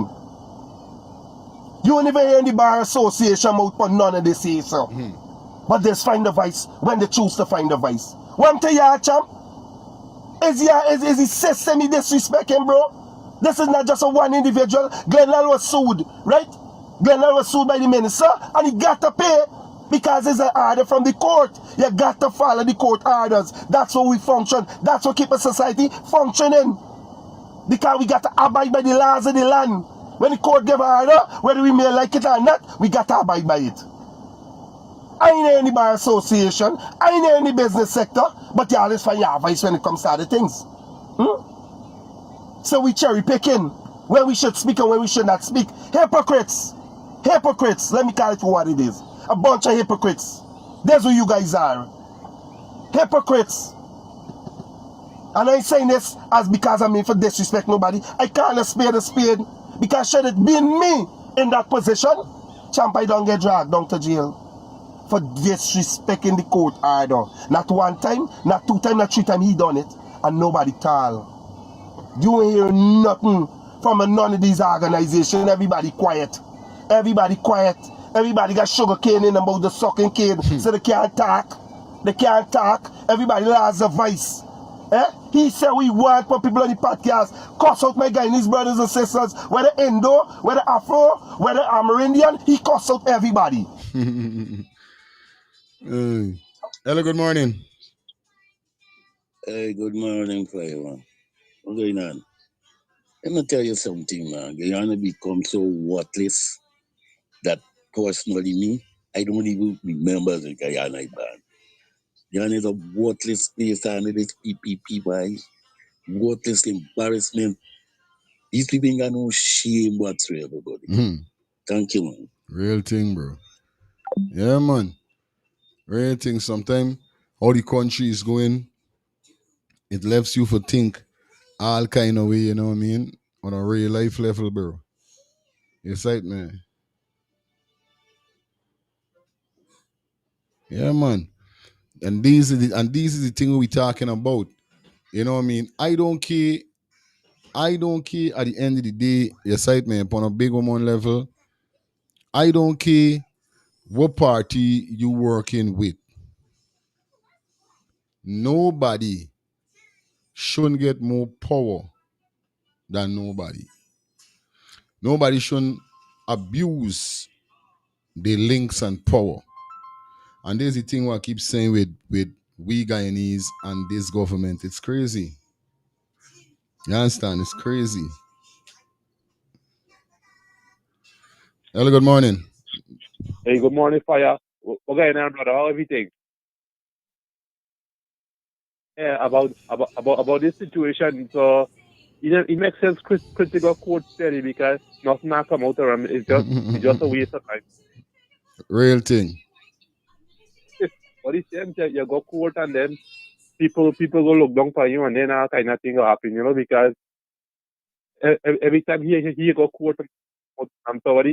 You won't even hear in the Bar Association mouth for none of this here, so. But they find the vice when they choose to find the vice. One thing, yeah, champ. Is the system he disrespecting, bro? This is not just a one individual. Glenal was sued, right? Glenal was sued by the minister, and he got to pay because it's an order from the court. You got to follow the court orders. That's how we function. That's what keep a society functioning. Because we got to abide by the laws of the land. When the court give an order, whether we may like it or not, we got to abide by it. I ain't in the Bar Association, I ain't in the business sector, but you always find your advice when it comes to other things. So we cherry picking when we should speak and when we should not speak. Hypocrites. Hypocrites. Let me call it for what it is. A bunch of hypocrites. That's who you guys are. Hypocrites. And I ain't saying this as because I mean for disrespect nobody. I call a spade because should it been me in that position, champ, I don't get dragged down to jail for disrespecting the court order. Not one time, not two times, not three times he done it. And nobody tell. You ain't hear nothing from none of these organizations. Everybody quiet. Everybody quiet. Everybody got sugar cane in about the sucking cane. So they can't talk. They can't talk. Everybody lost a voice. He said we want for people on the podcast. Cuss out my Guyanese brothers and sisters. Whether Indo, whether Afro, whether Amerindian, he cuss out everybody. Hello, good morning. Hey, good morning, everyone. What's going on? Let me tell you something, man. Guyana become so worthless that personally me, I don't even remember the Guyana band. Guyana is a worthless place under this PPP, why? Worthless embarrassment. These people ain't got no shame whatsoever, buddy. Thank you, man. Real thing, bro. Yeah, man. Real thing. Sometimes how the country is going, it lets you for think all kind of way, you know what I mean? On a real life level, bro. It's like, man. Yeah, man. And these are the thing we talking about. You know what I mean? I don't care at the end of the day, your site man, upon a big woman level. I don't care what party you working with. Nobody shouldn't get more power than nobody. Nobody shouldn't abuse the links and power. And there's the thing what I keep saying with we Guyanese and this government. It's crazy. You understand? It's crazy. Hello, good morning. Hey, good morning, Fire. What's going on, brother? How everything? Yeah, about this situation. So it makes sense critical court steady because nothing not come out of them. It's just a waste of time. Real thing. But the same time, you go court and then people go look down for you and then all kind of thing will happen, because every time he go court and so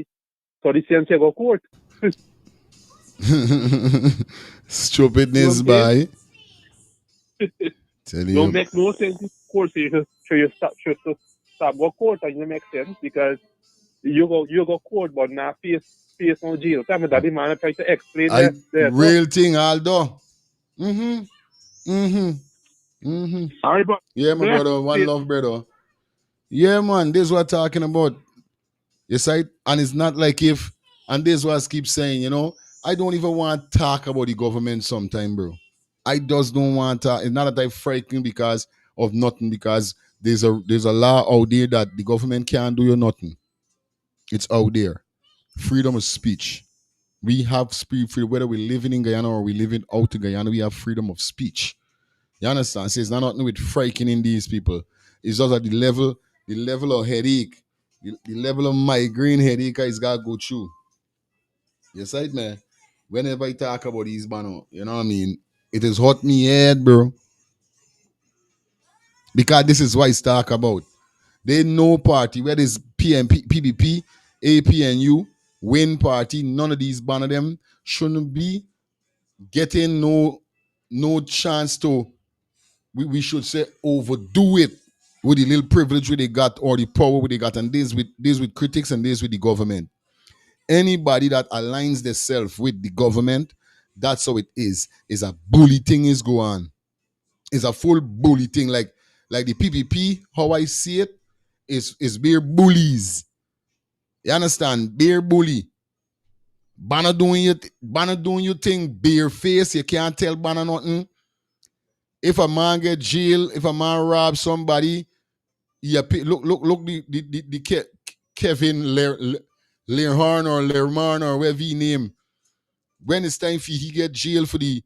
the same thing go court. Stupidness You know what I'm by. Tell Don't you. make no sense in court. So you stop go court and it makes sense because you go court but not face no jail. Tell me that the man try to explain I there. So real thing, Aldo. Mm-hmm. Mm-hmm. Mm-hmm. I but Yeah, my yeah, brother. One see, love, brother. Yeah, man. This is what I'm talking about. Yes, I and it's not like if and this is what I keep saying, I don't even want to talk about the government sometime, bro. I just don't want to. It's not that I'm frightened because of nothing, because there's a law out there that the government can't do you nothing. It's out there. Freedom of speech. We have freedom, whether we're living in Guyana or we living out in Guyana, we have freedom of speech. You understand? So it's not nothing with frightening these people. It's just at the level of headache, the level of migraine headache is gotta go through. Yes, right, man. Whenever I talk about these bano, you know what I mean? It is hot me head, bro. Because this is what it's talk about. They no party, whether it's PMP, PBP, APNU, Win Party, none of these bano them shouldn't be getting no chance to, we should say, overdo it with the little privilege where they got or the power where they got, and this with critics and this with the government. Anybody that aligns themselves with the government, that's how it is. Is a bully thing is go on. It's a full bully thing. Like the PPP, how I see it, is bare bullies. You understand? Bare bully. Banner doing your thing, bare face. You can't tell Banner nothing. If a man get jail, if a man rob somebody, yeah, look the Kevin Learhorn or Lerman or whatever he name. When it's time for he get jail for the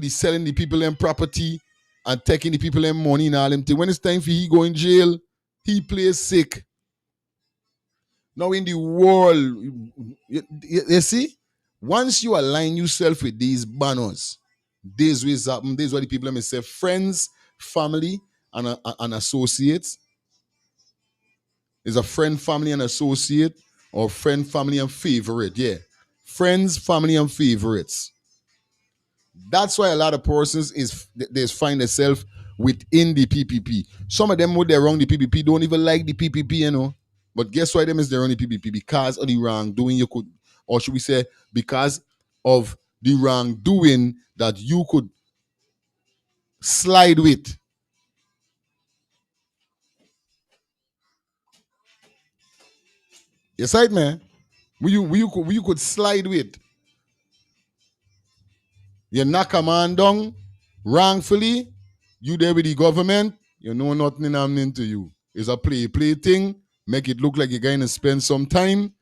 selling the people and property and taking the people and money and all them thing. When it's time for he go in jail, he plays sick. Now in the world, you see, once you align yourself with these banners, this is happen. This is what the people let me say: friends, family, and associates. Is a friend, family, and associate, or friend, family, and favorite. Yeah, friends, family, and favorites. That's why a lot of persons they find themselves within the PPP. Some of them, when they're wrong the PPP, don't even like the PPP. But guess why them is they're on the PPP? Because of the wrongdoing you could, or should we say, because of the wrongdoing that you could slide with. Yes, right, man. You could slide with. You knock a man down wrongfully, you there with the government, you know nothing happening to you. It's a play thing, make it look like you're going to spend some time,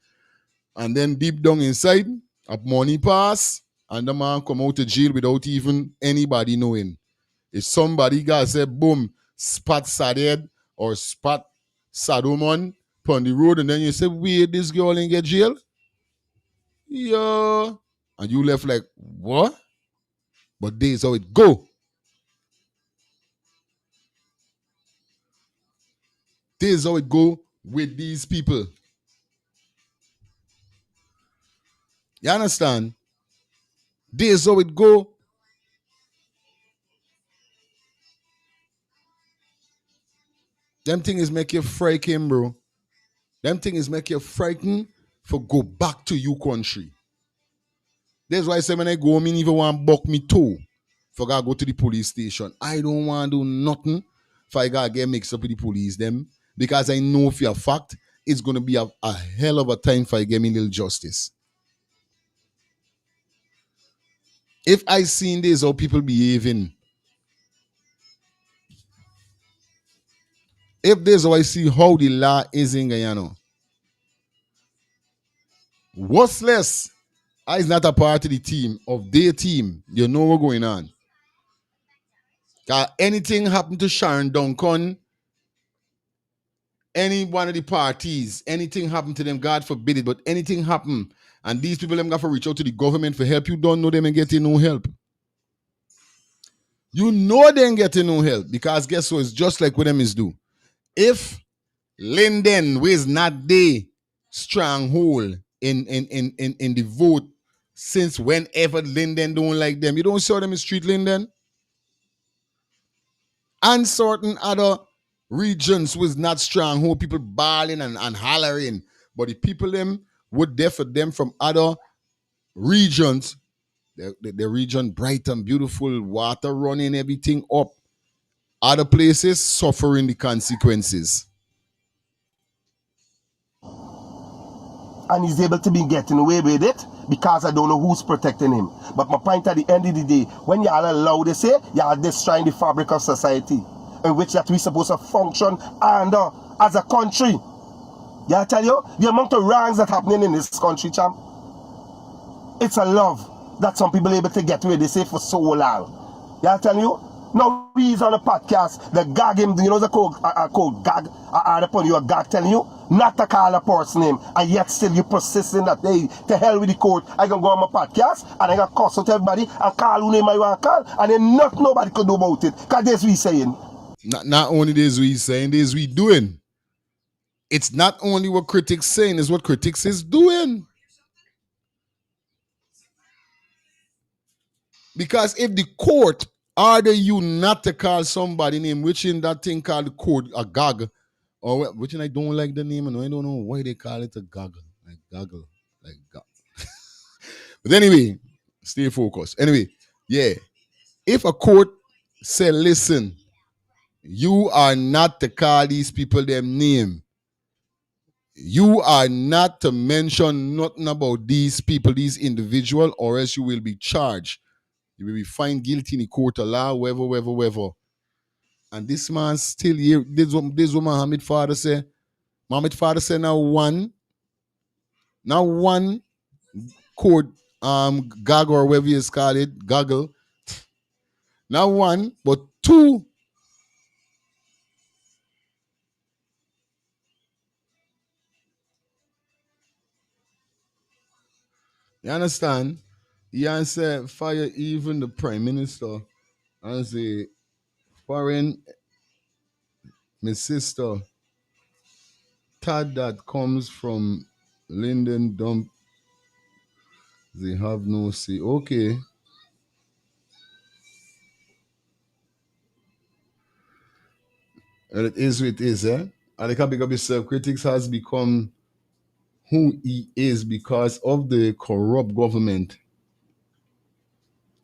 and then deep down inside, a money pass, and the man come out of jail without even anybody knowing. If somebody got say, boom, spot Saded or spot Sadomon on the road, and then you say, wait, this girl ain't get jail? Yeah. And you left like, what? But this is how it go. This is how it go with these people. You understand? This is how it go. Them things make you frightened, bro. Them things make you frightened for go back to your country. That's why I say when I go, I mean even want to buck me toe. For I go to the police station. I don't want to do nothing if I gotta get mixed up with the police them. Because I know for a fact it's gonna be a hell of a time if I get me little justice. If I seen this how people behaving, if this how I see how the law is in Guyana, what's less? I is not a part of the team, of their team. You know what's going on. Anything happen to Sharon Duncan, any one of the parties, anything happen to them, God forbid it, but anything happen, and these people them got to reach out to the government for help, you don't know them and getting no help. You know they ain't getting no help because guess what? It's just like what them is do. If Linden was not the stronghold in the vote since whenever Linden don't like them, you don't show them in street Linden. And certain other regions was not stronghold, people bawling and hollering. But the people them would there for them from other regions, the region bright and beautiful, water running, everything up. Other places suffering the consequences. And he's able to be getting away with it because I don't know who's protecting him. But my point at the end of the day, when y'all allow this here, y'all destroying the fabric of society in which that we supposed to function under as a country. Yeah, I tell you, the amount of wrongs that happening in this country, champ, it's a love that some people are able to get away, they say, for so long. Yeah, I tell you, now he's on a podcast, the gag him, you know the code gag, I add upon you a gag telling you not to call a person name, and yet still you persist in that, hey, to hell with the court, I can go on my podcast, and I can cuss out everybody, and call who name I want to call, and then nobody could do about it, because that's what he's saying. Not only this we saying, this we doing. It's not only what critics saying, it's what critics is doing. Because if the court order you not to call somebody name, which in that thing called the court a gag, or which I don't like the name, and I don't know why they call it a gag, like gaggle, like gag. But anyway, stay focused. Anyway, yeah, if a court say, listen, you are not to call these people them name. You are not to mention nothing about these people, these individual, or else you will be charged. You will be found guilty in the court of law, wherever. And this man still here. This what Muhammad father say. Muhammad father say now one court gag or whatever you call it, gaggle. Not one, but two. You understand? He answer fire even the prime minister and say foreign my sister Tad that comes from Linden dump they have no say. Okay. And it is what it is, eh? And they can pick up yourself. Critics has become who he is because of the corrupt government.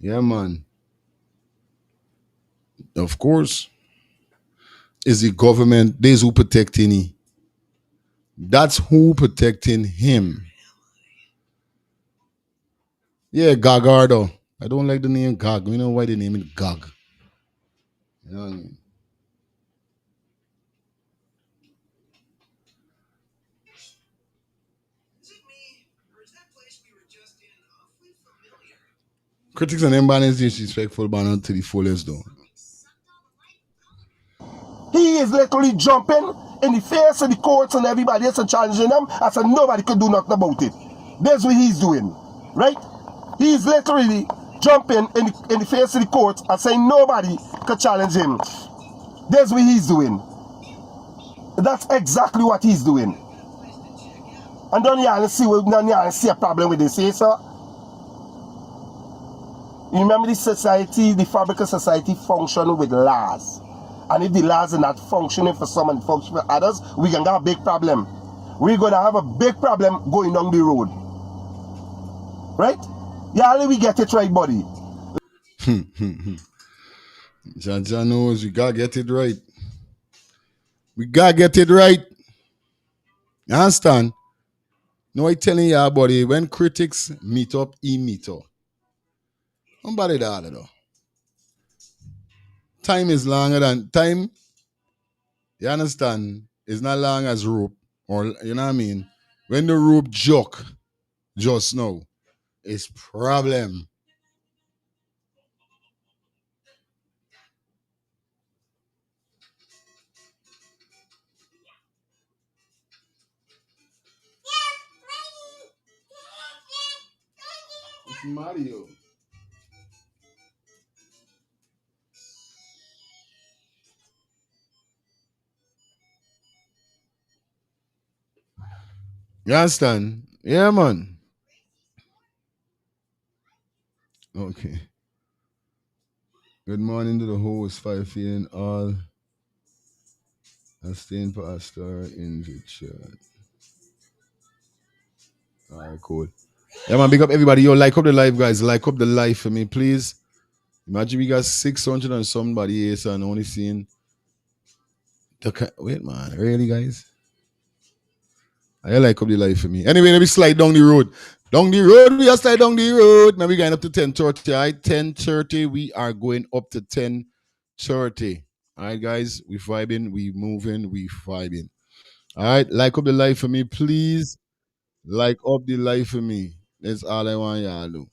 Yeah, man. Of course, is the government. There's who protecting him. That's who protecting him. Yeah, Gagardo. I don't like the name Gag. You know why they name it Gag? You know what I mean? Critics and everybody is disrespectful, but not to the fullest, though. He is literally jumping in the face of the courts and everybody else and challenging them. I said nobody could do nothing about it. That's what he's doing, right? He's literally jumping in the face of the courts and saying nobody could challenge him. That's what he's doing. That's exactly what he's doing. And don't you see a problem with this, eh, sir? You remember the society, the fabric of society function with laws. And if the laws are not functioning for some and functioning for others, we're going to have a big problem. We're going to have a big problem going down the road. Right? Yeah, we get it right, buddy. Jaja knows we gotta get it right. We gotta get it right. You understand? No, I telling you, buddy, when critics meet up, he meet up. Nobody that though. Time is longer than time. You understand? It's not long as rope, or you know what I mean. When the rope joke, just now, it's problem. Mario. You understand? Yeah, man. Okay. Good morning to the host, 5 p.m. all. I staying pastor in the chat. All right, cool. Yeah, man, big up everybody. Yo, like up the live, guys. Like up the live for me, please. Imagine we got 600 and somebody here, so I'm only seeing the. Wait, man. Really, guys? I like up the live for me. Anyway, let me slide down the road. Down the road, we are slide down the road. Now we're going up to 10:30. All right, 10:30. We are going up to 10:30. All right, guys. We vibing, we moving, we vibing. All right, like up the live for me, please. Like up the live for me. That's all I want y'all to do.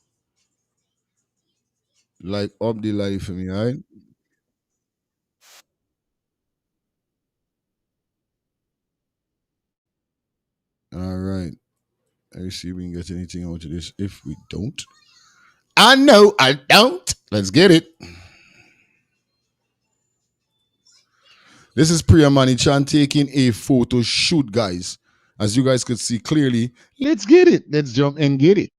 Like up the live for me, all right? All right. Let's see if we can get anything out of this. If we don't, I know I don't. Let's get it. This is Priya Manichan taking a photo shoot, guys. As you guys could see clearly, let's get it. Let's jump and get it.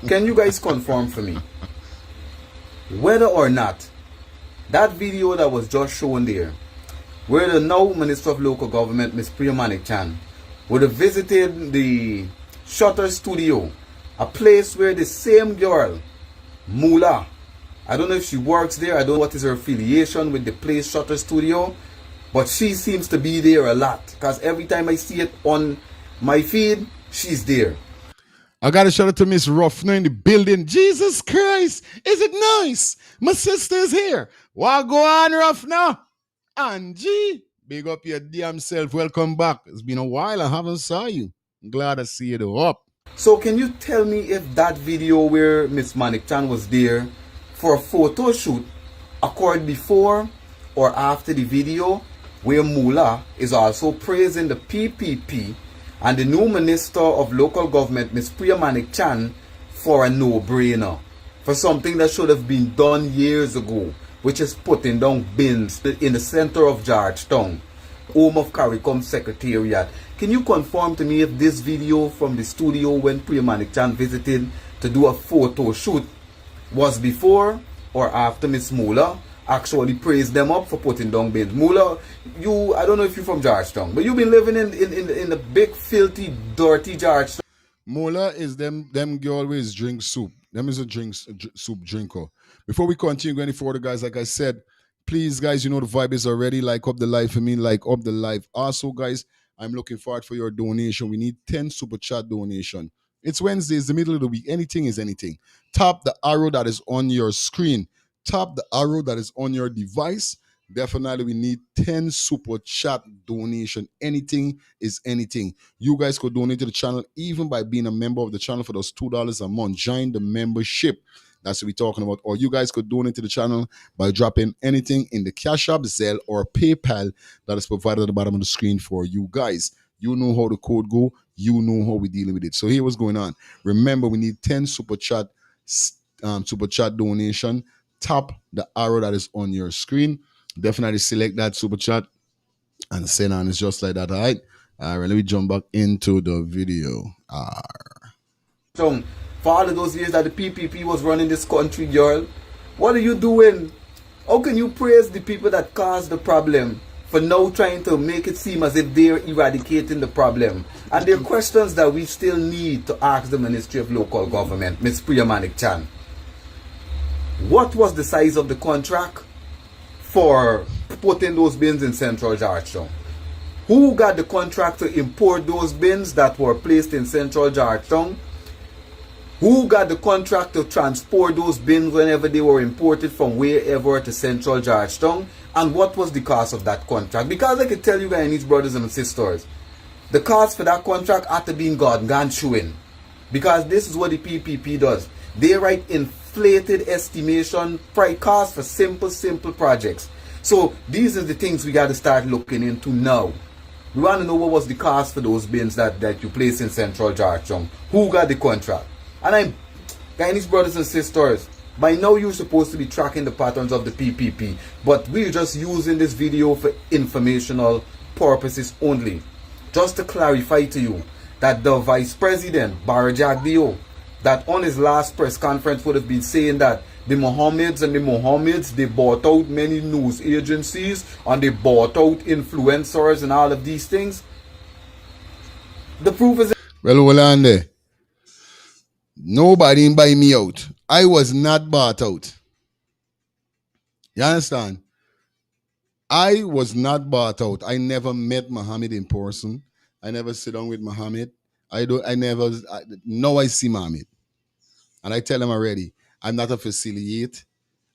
Can you guys confirm for me whether or not that video that was just shown there, where the now Minister of Local Government, Ms. Priya Manichan, would have visited the Shutter Studio, a place where the same girl, Mula, I don't know if she works there, I don't know what is her affiliation with the place Shutter Studio, but she seems to be there a lot, because every time I see it on my feed, she's there. I got to shout out to Miss Ruffner in the building. Jesus Christ, is it nice? My sister's here. What go on, Ruffner? Angie, big up your damn self. Welcome back. It's been a while. I haven't saw you. I'm glad I see you up. So can you tell me if that video where Miss Manichan was there for a photo shoot occurred before or after the video where Mula is also praising the PPP and the new Minister of Local Government, Ms. Priya Manichan, for a no-brainer, for something that should have been done years ago, which is putting down bins in the center of Georgetown, home of CARICOM Secretariat. Can you confirm to me if this video from the studio when Priya Manichan visited to do a photo shoot was before or after Miss Mula actually praised them up for putting down bins? Mula, you, I don't know if you're from Georgetown, but you've been living in the big, filthy, dirty Georgetown. Mula is them girl always drink soup. Them is a soup drinker. Before we continue going further, guys, like I said, please, guys, you know the vibe is already. Like up the live for me, like up the live. Also, guys, I'm looking forward for your donation. We need 10 super chat donation. It's Wednesday, it's the middle of the week. Anything is anything. Tap the arrow that is on your screen. Tap the arrow that is on your device. Definitely, we need 10 super chat donation. Anything is anything. You guys could donate to the channel even by being a member of the channel for those $2 a month. Join the membership. That's what we're talking about. Or you guys could donate to the channel by dropping anything in the Cash App, Zelle, or PayPal that is provided at the bottom of the screen for you guys. You know how the code go. You know how we're dealing with it. So here what's going on. Remember, we need 10 super chat donation. Tap the arrow that is on your screen. Definitely select that super chat and send on. It's just like that, all right? All right, let me jump back into the video. So, for all of those years that the PPP was running this country, girl, what are you doing? How can you praise the people that caused the problem for now trying to make it seem as if they're eradicating the problem? And there are questions that we still need to ask the Ministry of Local Government, Ms. Priya Manichan. What was the size of the contract for putting those bins in Central Georgetown? Who got the contract to import those bins that were placed in Central Georgetown? Who got the contract to transport those bins whenever they were imported from wherever to Central Georgetown? And what was the cost of that contract? Because I can tell you Guyanese brothers and sisters, the cost for that contract had to be gone chewing. Because this is what the PPP does. They write inflated estimation price cost for simple projects. So these are the things we got to start looking into now. We want to know what was the cost for those bins that you place in Central Georgetown. Who got the contract? And I'm, Guyanese brothers and sisters, by now you're supposed to be tracking the patterns of the PPP. But we're just using this video for informational purposes only. Just to clarify to you that the Vice President, Barra Jagdeo, that on his last press conference would have been saying that the Mohammeds, they bought out many news agencies and they bought out influencers and all of these things. The proof is... Well, hold on there. Nobody buy me out. I was not bought out. You understand? I was not bought out. I never met Muhammad in person. I never sit down with Muhammad. Now I see Muhammad. And I tell him already, I'm not a facilitate.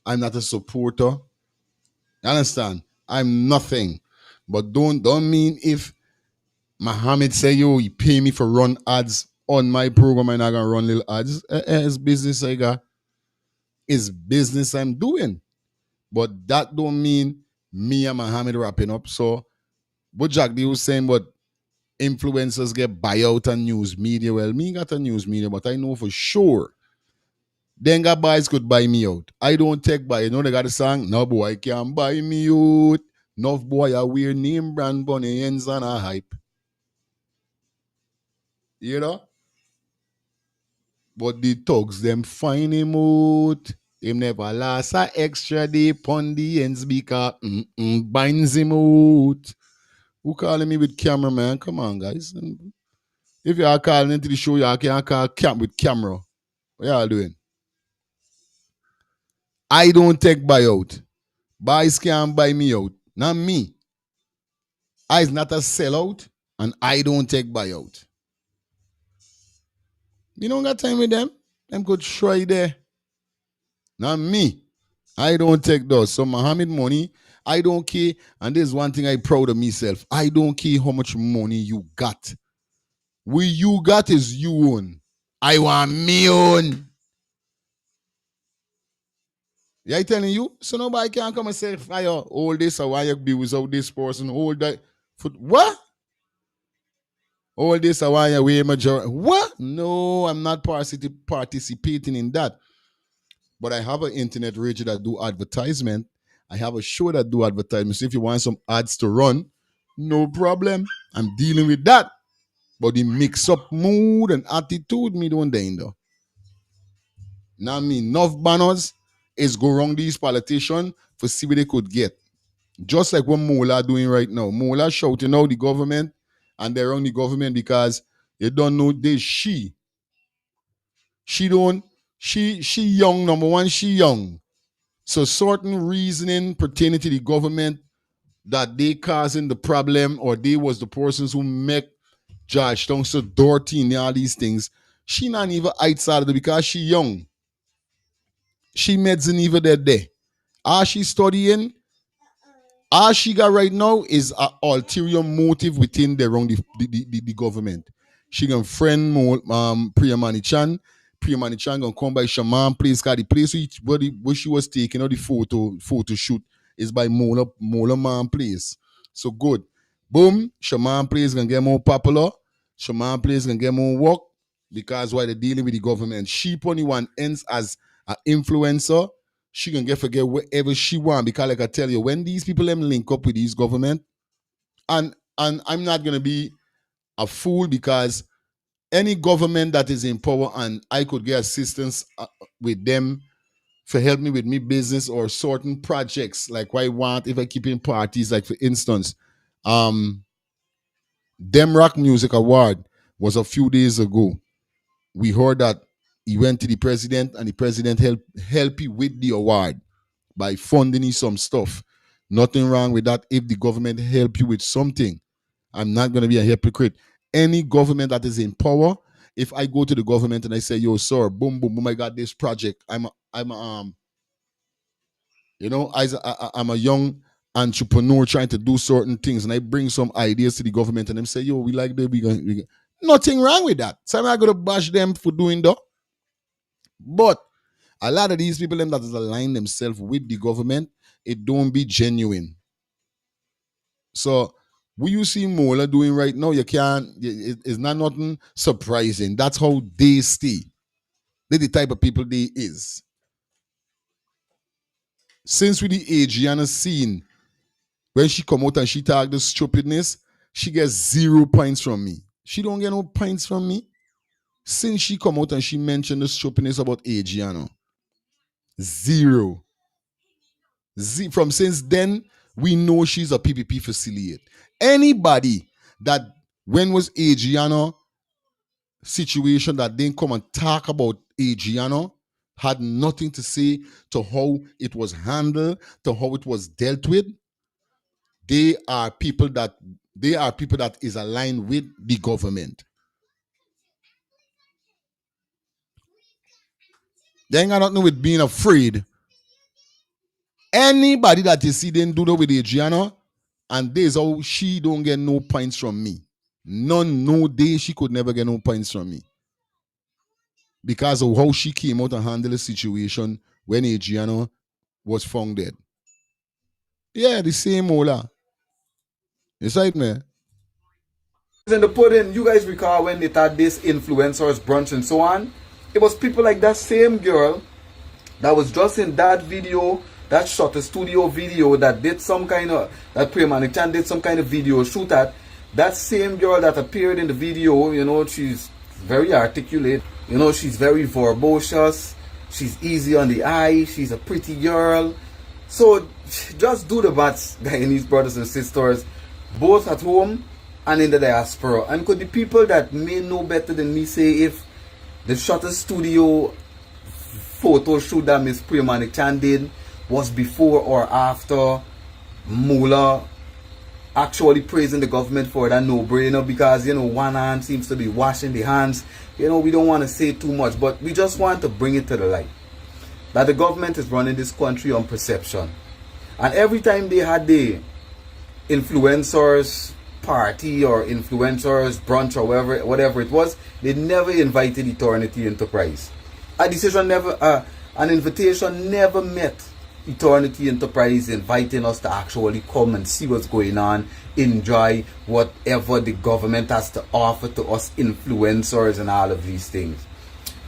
I'm not a supporter. You understand? I'm nothing. But don't mean if Muhammad say, yo, he pay me for run ads on my program, I'm not gonna run little ads. It's business I got. It's business I'm doing. But that don't mean me and Muhammad wrapping up. So what Jack D was saying, but influencers get buyout and news media. Well, me got a news media, but I know for sure then got boys could buy me out. I don't take buy. You know they got a song? No boy can't buy me out. No boy I wear name brand bunny ends and a hype. You know? But the thugs them find him out. Him never last a extra day pon the ends because binds him out. Who calling me with camera, man? Come on, guys. If you are calling into the show, you can't call with camera. What y'all doing? I don't take buyout. Boys can't buy me out. Not me. I is not a sellout, and I don't take buyout. You don't got time with them. Them could try there. Not me. I don't take those. So Muhammad money, I don't care. And there's one thing I proud of myself. I don't care how much money you got. What you got is you own. I want me own. Yeah, I telling you. So nobody can come and say, fire, all this, or why you be without this person, all that. What? All this, or why you wear majority. What? No, I'm not participating in that. But I have an internet radio that do advertisement. I have a show that do advertisement. So if you want some ads to run, no problem. I'm dealing with that. But the mix-up mood and attitude, me don't day though. Now me, enough banners is go wrong these politicians for see what they could get. Just like what Mola doing right now. Mola shouting out the government and they're on the government because they don't know this she young, number one, she young. So certain reasoning pertaining to the government that they causing the problem or they was the persons who make Georgetown so dirty and all these things, she not even outside of it because she young. She medicine even that day. All she studying, all she got right now is an ulterior motive within the government. She gonna friend Priya Manichan. Priya Manichan gonna come by Shaman place, cause the place where she was taking the photo shoot is by Mola Man place. So good. Boom, Shaman place gonna get more popular. Shaman place gonna get more work because why they're dealing with the government. She only one ends as an influencer. She can forget whatever she want because like I tell you, when these people them link up with these government, and I'm not gonna be a fool because any government that is in power and I could get assistance with them for help me with me business or certain projects like what I want if I keep in parties, like for instance, Dem Rock Music Award was a few days ago. We heard that he went to the president and the president help you with the award by funding you some stuff. Nothing wrong with that if the government help you with something. I'm not going to be a hypocrite. Any government that is in power, if I go to the government and I say, yo, sir, boom, boom, boom, I got this project. I'm a young entrepreneur trying to do certain things and I bring some ideas to the government and them say, yo, we like that. Nothing wrong with that. So I'm not going to bash them for doing that. But a lot of these people them that is align themselves with the government, it don't be genuine. So what you see Mola doing right now, you can't, it's not nothing surprising. That's how they stay. They're the type of people they is. Since with the Adriana scene, when she come out and she talk the stupidness, she gets 0 points from me. She don't get no points from me. Since she come out and she mentioned the stupidness about Adriana. 0. From since then, we know she's a PPP affiliate. Anybody that when was Adriana situation that didn't come and talk about Adriana had nothing to say to how it was handled, to how it was dealt with. They are people that is aligned with the government. They ain't got nothing with being afraid. Anybody that you see didn't do that with Adriana, and this how she don't get no points from me. None, no day she could never get no points from me. Because of how she came out and handled the situation when Adriana was found dead. Yeah, the same Ola. It's right, man. In the pudding, you guys recall when they had this influencers brunch and so on? It was people like that same girl that was just in that video, that shot a studio video that did some kind of, that Premanichan did some kind of video shoot at. That same girl that appeared in the video, you know, she's very articulate, you know, she's very verbose, she's easy on the eye, she's a pretty girl. So just do the maths, Guyanese brothers and sisters, both at home and in the diaspora. And could the people that may know better than me say if the Shutter Studio photo shoot that Miss Premanichan did was before or after Mula actually praising the government for that no-brainer? Because, you know, one hand seems to be washing the hands. You know, we don't want to say too much, but we just want to bring it to the light that the government is running this country on perception. And every time they had the influencers party or influencers brunch or whatever it was, they never invited Eternity Enterprise. An invitation never met Eternity Enterprise inviting us to actually come and see what's going on, enjoy whatever the government has to offer to us influencers and all of these things.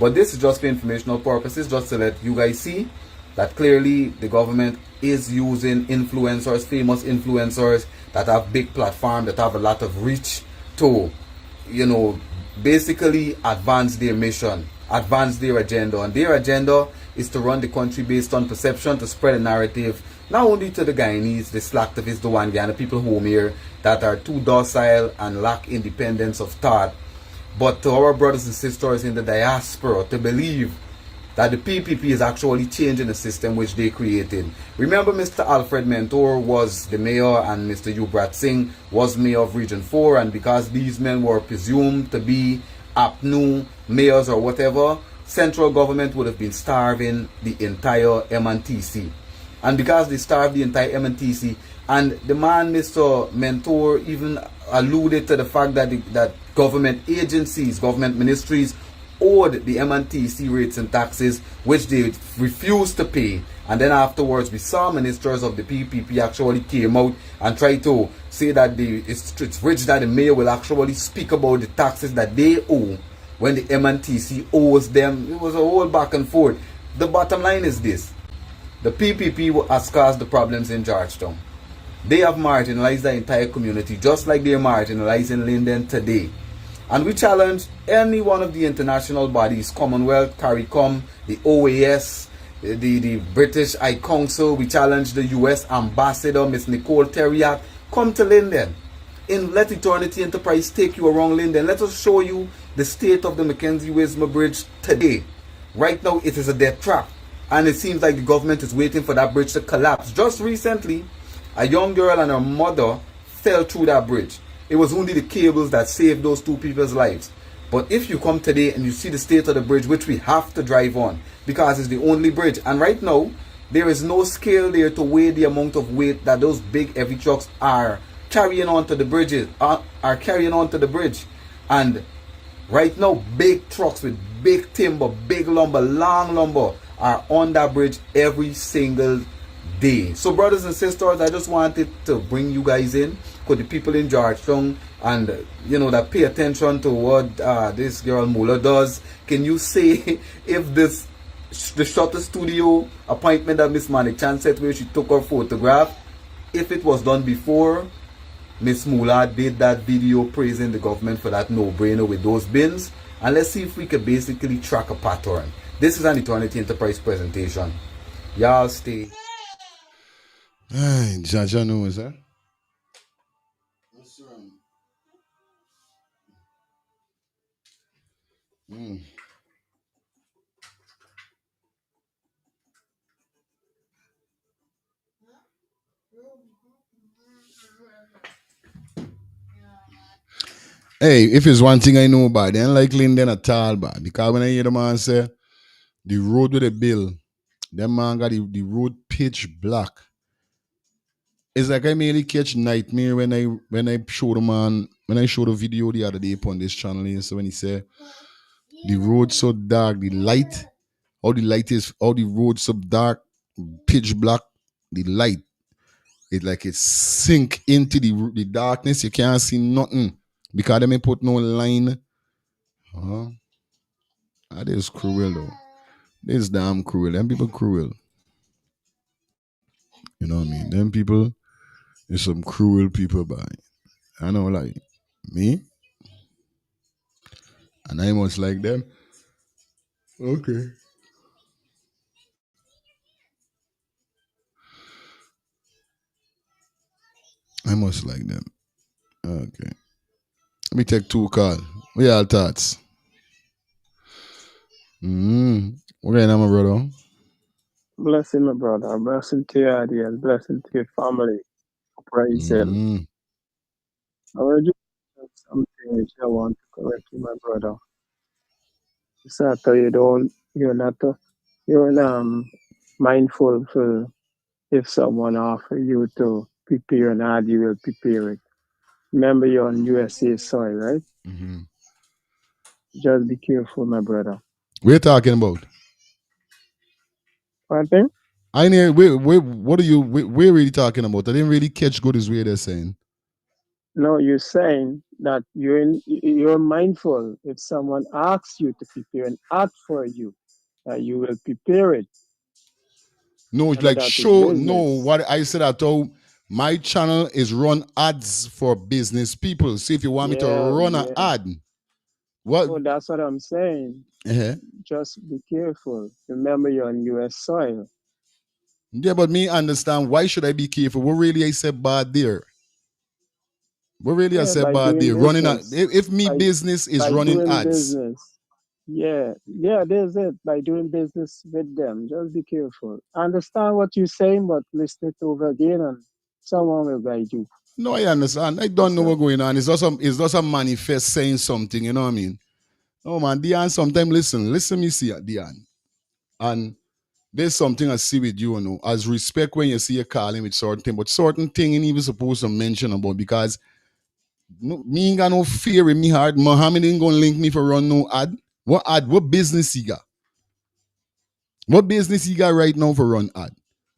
But this is just for informational purposes, just to let you guys see that clearly the government is using influencers, famous influencers that have big platform, that have a lot of reach to, you know, basically advance their mission, advance their agenda. And their agenda is to run the country based on perception, to spread a narrative, not only to the Guyanese, the slacktivists, the Wangan, the people home here that are too docile and lack independence of thought, but to our brothers and sisters in the diaspora to believe that the PPP is actually changing the system which they created. Remember, Mr. Alfred Mentor was the mayor and Mr. Yubrat Singh was mayor of Region 4, and because these men were presumed to be APNU mayors or whatever, central government would have been starving the entire MNTC. And because they starved the entire MNTC, and the man, Mr. Mentor, even alluded to the fact that that government agencies, government ministries owed the MNTC rates and taxes, which they refused to pay. And then afterwards, we saw ministers of the PPP actually came out and tried to say that it's rich that the mayor will actually speak about the taxes that they owe when the MNTC owes them. It was a whole back and forth. The bottom line is this: the PPP has caused the problems in Georgetown. They have marginalized the entire community, just like they're marginalizing Linden today. And we challenge any one of the international bodies, Commonwealth, CARICOM, the OAS, the British High Council. We challenge the US Ambassador, Miss Nicole Terriac, come to Linden. Let Eternity Enterprise take you around Linden. Let us show you the state of the Mackenzie-Wismer Bridge today. Right now, it is a death trap. And it seems like the government is waiting for that bridge to collapse. Just recently, a young girl and her mother fell through that bridge. It was only the cables that saved those two people's lives. But if you come today and you see the state of the bridge, which we have to drive on, because it's the only bridge, and right now, there is no scale there to weigh the amount of weight that those big heavy trucks are carrying onto the bridges, are carrying onto the bridge. And Right now, big trucks with big timber, big lumber, long lumber are on that bridge every single day. So, brothers and sisters, I just wanted to bring you guys in because the people in Georgetown and that pay attention to what this girl Muller does. Can you say if the shutter studio appointment that Miss Manik Chan said where she took her photograph, if it was done before Miss Mula did that video praising the government for that no-brainer with those bins, and let's see if we can basically track a pattern. This is an Eternity Enterprise presentation. Y'all stay. Ay, Jaja knows, huh? Hey, if it's one thing I know about, they ain't like Linden at all, but because when I hear the man say the road with the bill, that man got the road pitch black. It's like I merely catch nightmare when I show the man when I show the video the other day upon this channel. So when he say the road so dark, the light, all the road so dark, pitch black, the light, it sink into the darkness. You can't see nothing because they may put no line. That is cruel though. This is damn cruel. Them people cruel. You know what I mean? Them people is some cruel people, but I know like me, and I must like them. Okay. I must like them. Okay. Let me take two calls. What y'all thoughts? What going on, my brother? Blessing, my brother. Blessing to your audience. Blessing to your family. Praise Him. I will do something which I want to correct you, my brother. It's not that you're mindful for if someone offer you to prepare an ad, you will prepare it. Remember, you're on USA soil, right? Just be careful, my brother. We're talking about. One thing? I know. What are you? We're really talking about. I didn't really catch good as way they're saying. No, you're saying that you're mindful if someone asks you to prepare an ad for you, that you will prepare it. No, it's like show. No, what I said, I told my channel is run ads for business people. See if you want me to run an ad. What? Oh, that's what I'm saying. Just be careful. Remember, you're on U.S. soil. Yeah, but me understand why should I be careful? What really I said bad there? What really I said bad there? Running a, if me business is running ads. Business. Yeah, there's it. By doing business with them, just be careful. I understand what you're saying, but listen it over again and someone will guide you. No, I understand. I don't know what's going on. It's just a manifest saying something, you know what I mean? Oh man, Dion, sometimes listen me see it, Dion. And there's something I see with you, as respect when you see a calling with certain thing, but certain thing ain't even supposed to mention about because me ain't got no fear in me heart. Muhammad ain't gonna link me for run no ad. What ad? What business he got? What business he got right now for run ad?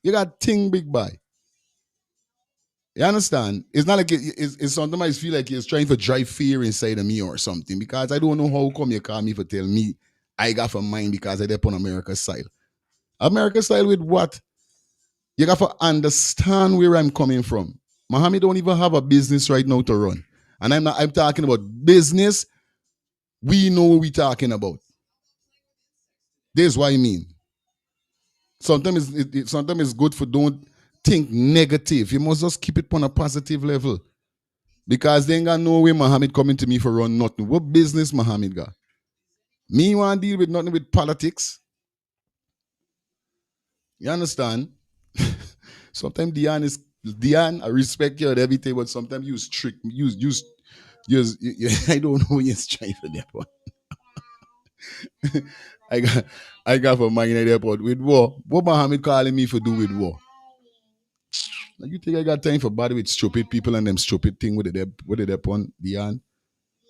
You got thing big buy. You understand? It's not like it's sometimes I feel like he's trying to drive fear inside of me or something because I don't know how come you call me for tell me I got for mine because I dep on America's side. America's side with what? You got to understand where I'm coming from. Muhammad don't even have a business right now to run. And I'm talking about business. We know what we're talking about. This is what I mean. Sometimes it's good for don't think negative. You must just keep it on a positive level. Because they ain't got no way Muhammad coming to me for run nothing. What business Muhammad got? Me want to deal with nothing with politics. You understand? Sometimes Dion, I respect you and everything, but sometimes you trick I don't know when you're trying for that one. I got for mine at the airport with war. What Muhammad calling me for do with war? You think I got time for body with stupid people and them stupid thing with the on Dion?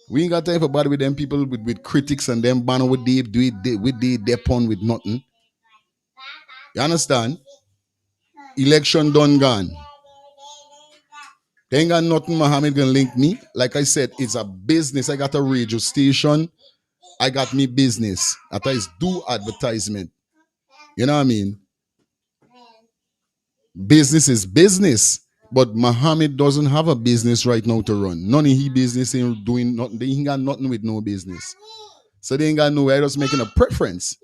We ain't got time for bother with them people with critics and them banner with they do it with they depon with nothing. You understand? Election done gone. They ain't got nothing Muhammad gonna link me. Like I said, it's a business. I got a radio station. I got me business. That is do advertisement. You know what I mean? Business is business. But Muhammad doesn't have a business right now to run. None of his business ain't doing nothing. They ain't got nothing with no business. So they ain't got nowhere just making a preference.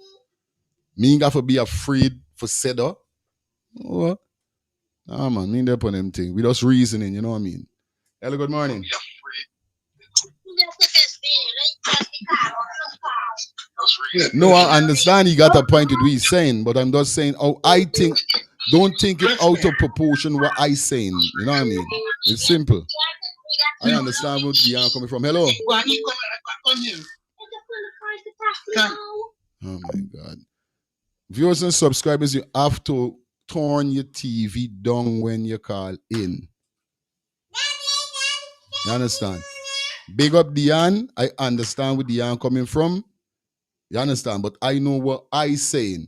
Me ain't got to be afraid for Seda. Oh, nah, man, me ain't there upon them thing. We just reasoning, you know what I mean? Hello, good morning. No, I understand he got a point with what he's saying, but I'm just saying, oh, I think, don't think it out of proportion what I saying. You know what I mean? It's simple. I understand where Dion coming from. Hello. Oh my God. Viewers and subscribers, you have to turn your TV down when you call in. You understand? Big up Dion. I understand where Dion coming from. You understand? But I know what I saying.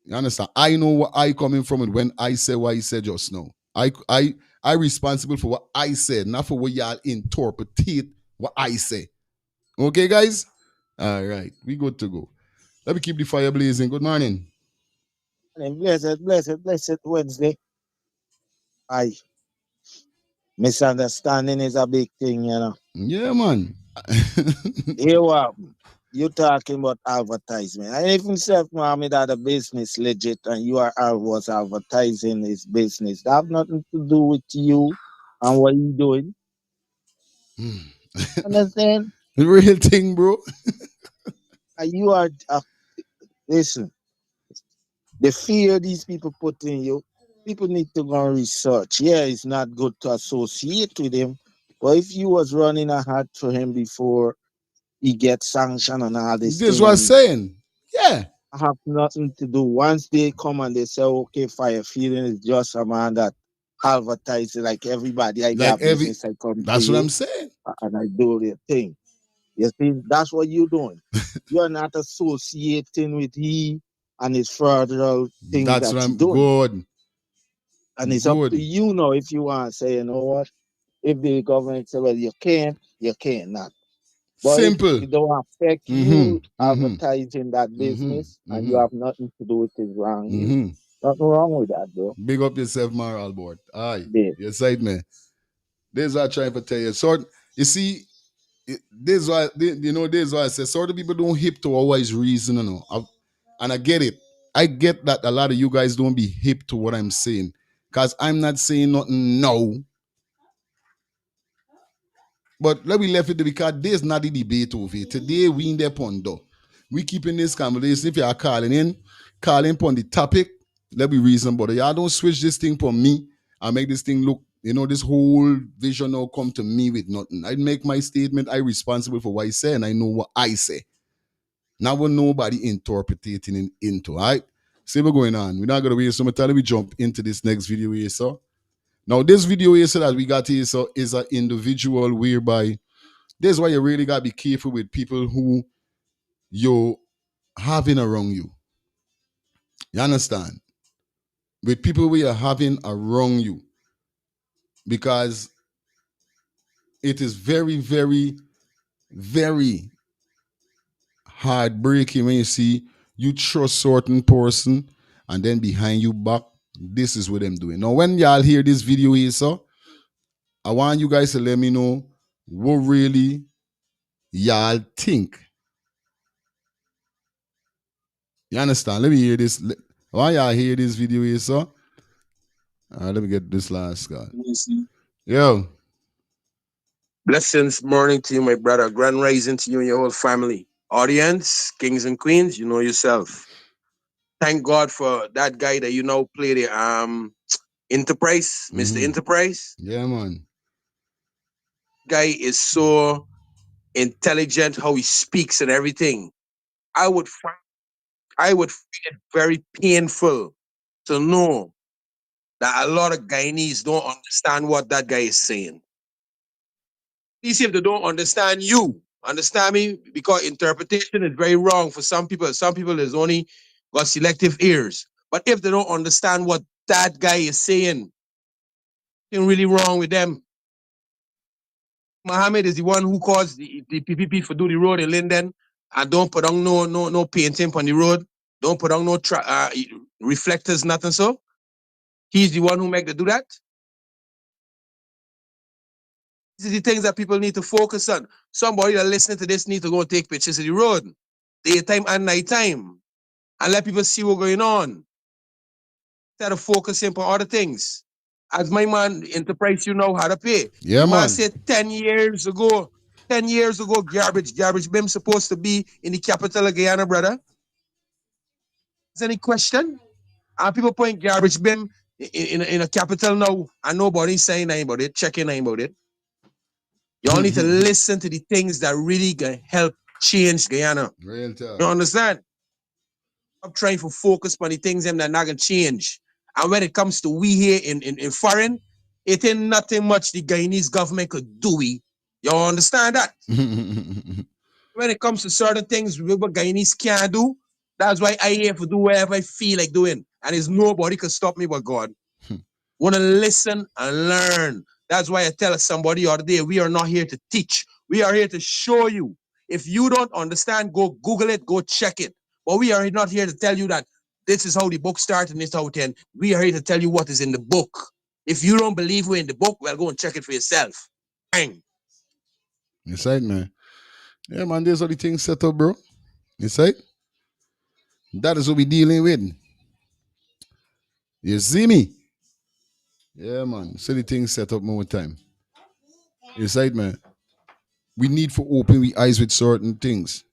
You understand? I know what I coming from and when I say what I said just now. I responsible for what I said, not for what y'all interpretate what I say. Okay, guys? All right. We good to go. Let me keep the fire blazing. Good morning. Blessed Wednesday. Aye. Misunderstanding is a big thing, you know. Yeah, man. Here what you talking about advertisement. I even self Mohammed had a business legit and you was advertising his business. That have nothing to do with you and what you doing. Understand? The real thing, bro. And you are listen, the fear these people put in you, people need to go and research. Yeah, it's not good to associate with him. But if you was running a hat for him before he gets sanctioned and all this This is thing, what I'm and saying. Yeah. have nothing to do. Once they come and they say, okay, fire feeling is just a man that advertises like everybody. I Like got every business, I come to that's what you I'm saying. and I do the thing. You see, that's what you're doing. You're not associating with he and his further things That's that what he's I'm doing. good. And it's up to Good. you now if you want to say, you know what? If the government say, well, you can't not. But if Simple. it don't affect Mm-hmm. you Mm-hmm. advertising that Mm-hmm. business and you Mm-hmm. have nothing to do with it wrong, you Mm-hmm. nothing wrong with that, bro. Big up yourself, Moral Board. Aye. Yeah. You side man. This is what I'm trying to tell you. So you see, this is why this is why I say sort of people don't hip to always reason, and I get it. I get that a lot of you guys don't be hip to what I'm saying. Cause I'm not saying nothing now. But let me left it because there's not the debate over it. Today we in there pondo. We keeping this conversation. If you are calling upon the topic, let me reason. But y'all don't switch this thing for me and make this thing look, this whole vision now come to me with nothing. I make my statement. I responsible for what I say and I know what I say. Now what nobody interpreting into, all right? See what's going on. We're not gonna waste some time. We jump into this next video here, so. Now, this video here so that we got here so is an individual whereby this is why you really gotta be careful with people who you're having around you. You understand? With people we are having around you. Because it is very, very, very heartbreaking when you see you trust certain person and then behind you back, this is what them doing. Now, when y'all hear this video here, so I want you guys to let me know what really y'all think. You understand? Let me hear this. Why y'all hear this video here, sir? Let me get this last guy. Yo. Blessings, morning to you, my brother. Grand rising to you and your whole family. Audience, kings and queens, you know yourself. Thank God for that guy that you now play the Enterprise, Mr. Enterprise. Yeah, man. Guy is so intelligent how he speaks and everything. I would find it very painful to know that a lot of Guyanese don't understand what that guy is saying. Please see if they don't understand you. Understand me? Because interpretation is very wrong for some people. Some people is only got selective ears. But if they don't understand what that guy is saying, something really wrong with them. Mohammed is the one who caused the PPP for do the road in Linden and don't put on no painting on the road. Don't put on no reflectors, nothing so. He's the one who make them do that. These are the things that people need to focus on. Somebody that listening to this need to go and take pictures of the road, daytime and nighttime, and let people see what's going on. Instead of focusing on other things. As my man Enterprise, you know how to pay. Yeah, The man man. said 10 years ago, garbage bin supposed to be in the capital of Guyana, brother. Is any question? And people putting garbage bin in a capital now, and nobody's saying anything about it, checking anything about it. You all need to listen to the things that really can help change Guyana. Real talk. You understand? I'm trying to focus on the things that are not going to change. And when it comes to we here in foreign, it ain't nothing much the Guyanese government could do. You understand that? When it comes to certain things what Guyanese can't do, that's why I here to do whatever I feel like doing. And there's nobody can stop me but God. Want to listen and learn. That's why I tell somebody the other day, we are not here to teach. We are here to show you. If you don't understand, go Google it, go check it. But we are not here to tell you that this is how the book starts and this is how it ends. We are here to tell you what is in the book. If you don't believe we're in the book, well, go and check it for yourself. Bang. It's right, man. Yeah, man, there's all the things set up, bro. It's right. That is what we dealing with. You see me? Yeah, man. So the things set up more time. It's right, man. We need to open we eyes with certain things.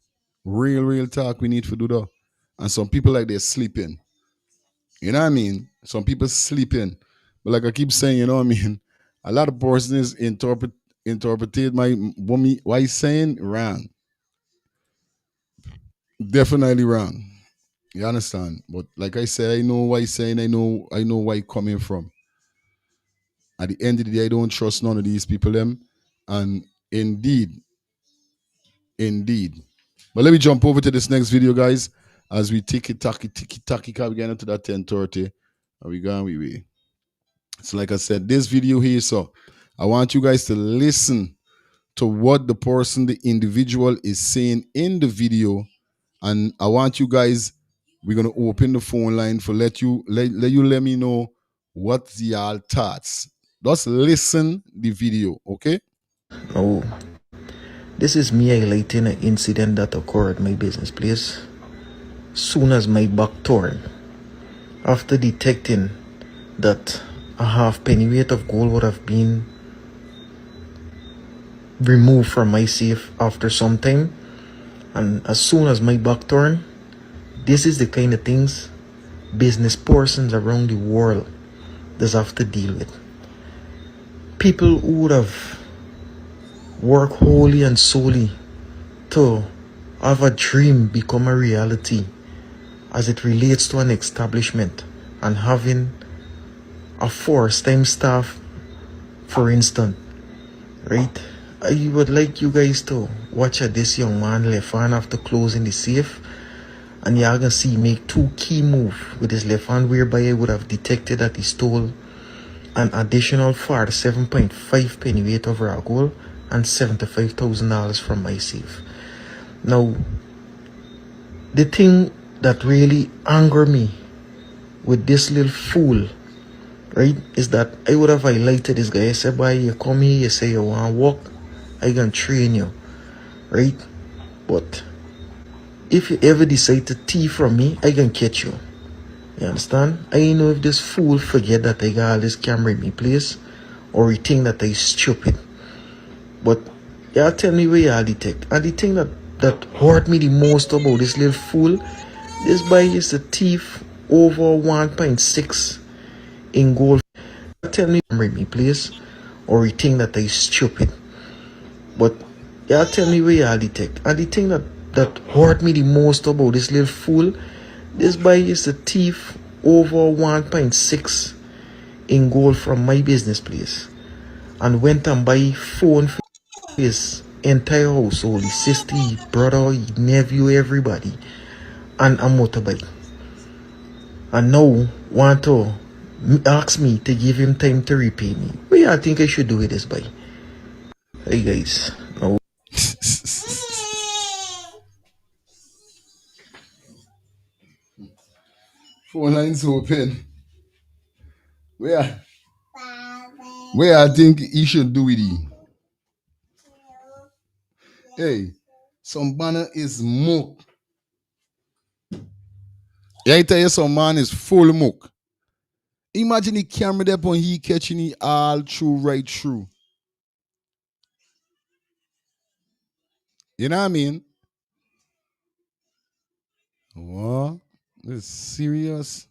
Real talk we need to do that. And some people like they're sleeping. You know what I mean? Some people sleeping. But like I keep saying, you know what I mean? A lot of persons interpreted my what he's saying wrong. Definitely wrong. You understand? But like I said, I know what he's saying, I know where he's coming from. At the end of the day, I don't trust none of these people them. And indeed. But let me jump over to this next video, guys, as we tiki-taki, because we get into that 10:30. Are we going? We. So like I said, this video here, so I want you guys to listen to what the person, the individual is saying in the video. And I want you guys, we're going to open the phone line for let me know what's y'all thoughts. Just listen the video, okay? Oh, this is me highlighting an incident that occurred at my business place. Soon as my back turned, after detecting that a half penny weight of gold would have been removed from my safe after some time, and as soon as my back turned, this is the kind of things business persons around the world does have to deal with. People who would have worked wholly and solely to have a dream become a reality as it relates to an establishment, and having a first-time staff, for instance, right? I would like you guys to watch this young man left hand after closing the safe, and y'all gonna see make two key moves with his left hand, whereby I would have detected that he stole an additional 47.5 penny weight of raw gold and $75,000 from my safe. Now, the thing that really angered me with this little fool, right, is that I would have highlighted this guy. I said, boy, you come here, you say you want to walk, I can train you, right? But if you ever decide to thief from me, I can catch you. You understand? I know if this fool forget that I got all this camera in my place, or he think that I stupid. But y'all tell me where y'all detect. And the thing that hurt me the most about this little fool, this boy is a thief over 1.6 in gold. Tell me in me place, or he think that I stupid. But y'all tell me where y'all detect. And the thing that hurt me the most about this little fool, this boy is a thief over 1.6 in gold from my business place, and went and buy phone. his entire household, his sister, his brother, his nephew, everybody, and a motorbike. And now want to ask me to give him time to repay me. What I think I should do with this boy? Hey guys, now Phone lines open. Where I think he should do with it. Hey, some banner is mook. Yeah, I tell you, some man is full mook. Imagine the camera there on he catching it all through, right through. You know what I mean? What? This is serious.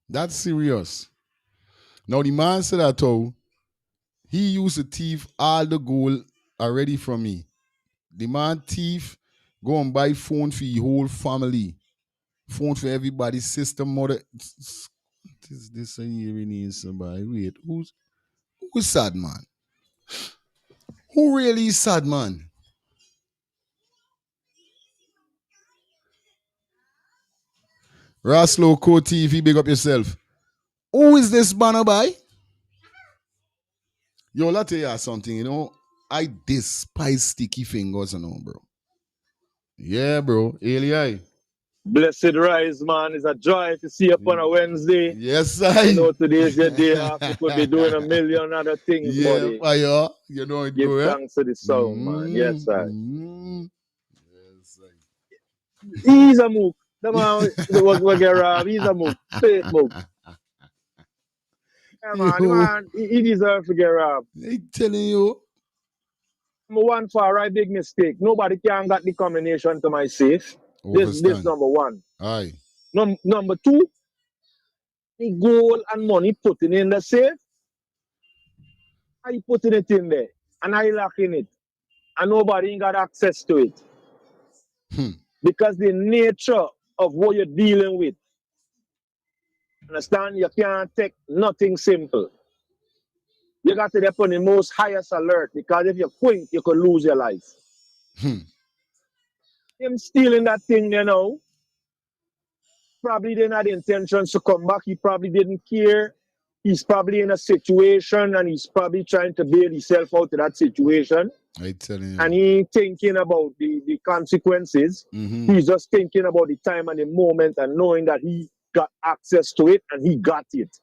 That's serious. Now the man said that oh, he used to thief all the gold already from me. The man thief go and buy phone for your whole family. Phone for everybody's sister, mother. This a hearing is somebody. Wait, who's sad man? Who really is sad man? Raslo Co TV, big up yourself. Who is this banner by? Yo, let me tell you something, you know. I despise sticky fingers and all, bro. Yeah, bro. Eli. Blessed rise, man. It's a joy to see you up on a Wednesday. Yes, I. I know today's your day off. You could be doing a million other things, yeah, buddy. fire. You know it Give go, yeah? thanks to the sound, man. Yes, sir. Yes, He's a mook. The man will get robbed. He's a mook. Straight mook. Yeah, man. The man, he deserves to get robbed. I'm telling you. Number one for a right big mistake. Nobody can get the combination to my safe. This number one. Aye. Number two, the gold and money putting in the safe. I putting it in there and I locking it. And nobody ain't got access to it. Because the nature of what you're dealing with. Understand? You can't take nothing simple. You got to be on the most highest alert because if you quit, you could lose your life. Him stealing that thing, you know, probably didn't have the intentions to come back. He probably didn't care. He's probably in a situation and he's probably trying to bail himself out of that situation. I tell you. And he ain't thinking about the consequences. He's just thinking about the time and the moment and knowing that he got access to it and he got it.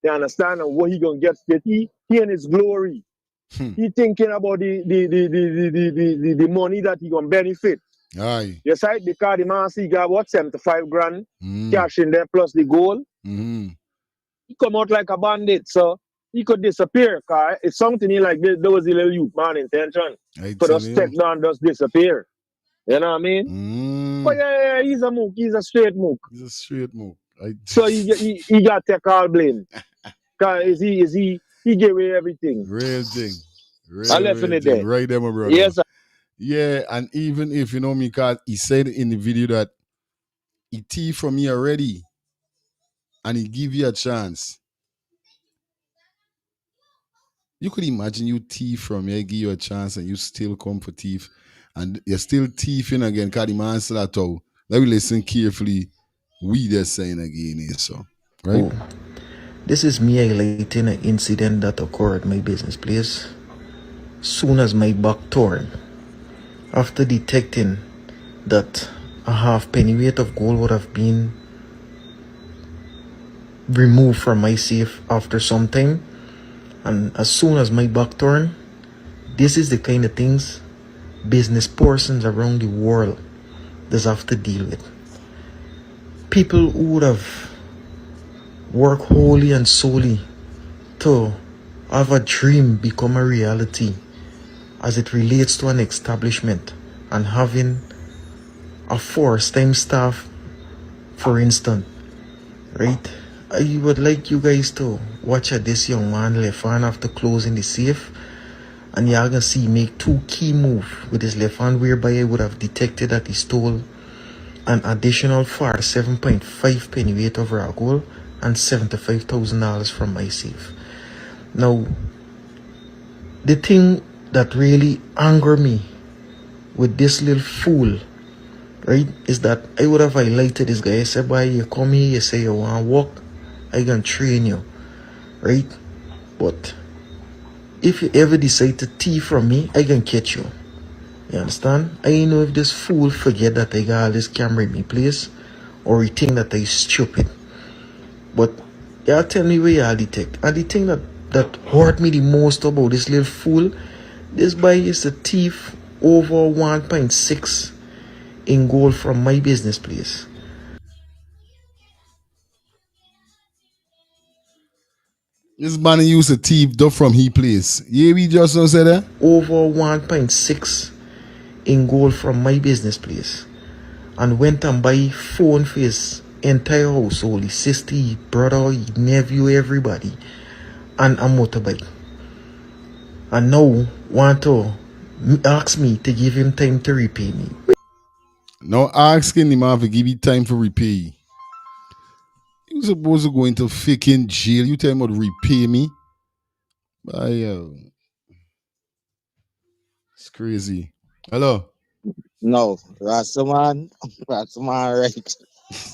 You understand? And what he gonna get fit? He in his glory. He thinking about the money that he gonna benefit. Aye. Yes, right? Because the man see got what 75 grand cash in there plus the gold. He come out like a bandit, so he could disappear. Cause it's something he like there was a little youth man intention. For just take down, just disappear. You know what I mean? But yeah, he's a mook. He's a straight mook. He's a straight mook. So he got to take all blame. Cause he gave away everything. Real thing. I left in it there. Right there, my brother. Yes, sir. Yeah, and even if you know me, cause he said in the video that he thief from me already, and he give you a chance. You could imagine you thief from me, I give you a chance, and you still come for thief, and you're still thieving again. Cause the man said that all. Let me listen carefully. We they're saying again here, so right. Oh, this is me highlighting an incident that occurred at my business place. Soon as my back turned, after detecting that a half penny weight of gold would have been removed from my safe after some time, and as soon as my back turned, this is the kind of things business persons around the world does have to deal with. People who would have worked wholly and solely to have a dream become a reality as it relates to an establishment and having a first-time staff, for instance, right? I would like you guys to watch this young man left hand after closing the safe, and y'all gonna see make two key moves with his left hand whereby I would have detected that he stole an additional 47.5 penny weight of raw gold and $75,000 from my safe. Now, the thing that really anger me with this little fool, right, is that I would have highlighted this guy. I said, boy, you come here, you say you want to walk, I can train you, right? But if you ever decide to thief from me, I can catch you. You understand? I know if this fool forget that I got all this camera in me place, or he think that I stupid. But y'all tell me where y'all detect. And the thing that hurt me the most about this little fool, this boy is a thief over 1.6 in gold from my business place. This man used to thief duff from he place. Yeah, we just don't say that? Over 1.6 in gold from my business place. And went and buy phone for his entire household, his sister, his brother, his nephew, everybody, and a motorbike. And now want to ask me to give him time to repay me. No asking him have to give you time for repay. You supposed to go into fucking jail. You tell him to repay me. It's crazy. Hello. No, Rastaman, Rastaman, right?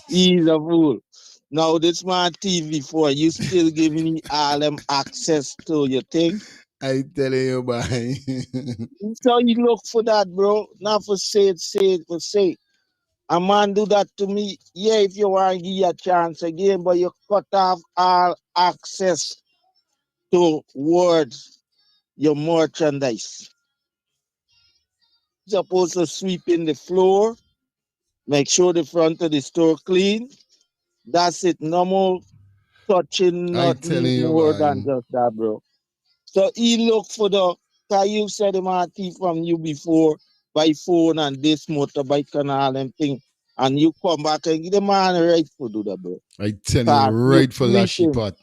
He's a fool. Now, this man TV for you still giving me all them access to your thing. I telling you, boy. So you look for that, bro. Not for say it, for say. A man do that to me. Yeah, if you want to give you a chance again, but you cut off all access towards your merchandise. Supposed to sweep in the floor, make sure the front of the store clean. That's it. No more touching I nothing telling you, more than boy. just that, bro. So he look for the, cause you said him a thief from you before by phone and this motorbike and all them thing. And you come back and give the man a right to do that, bro. I telling you, Cause you right for treat Lashy him. pot.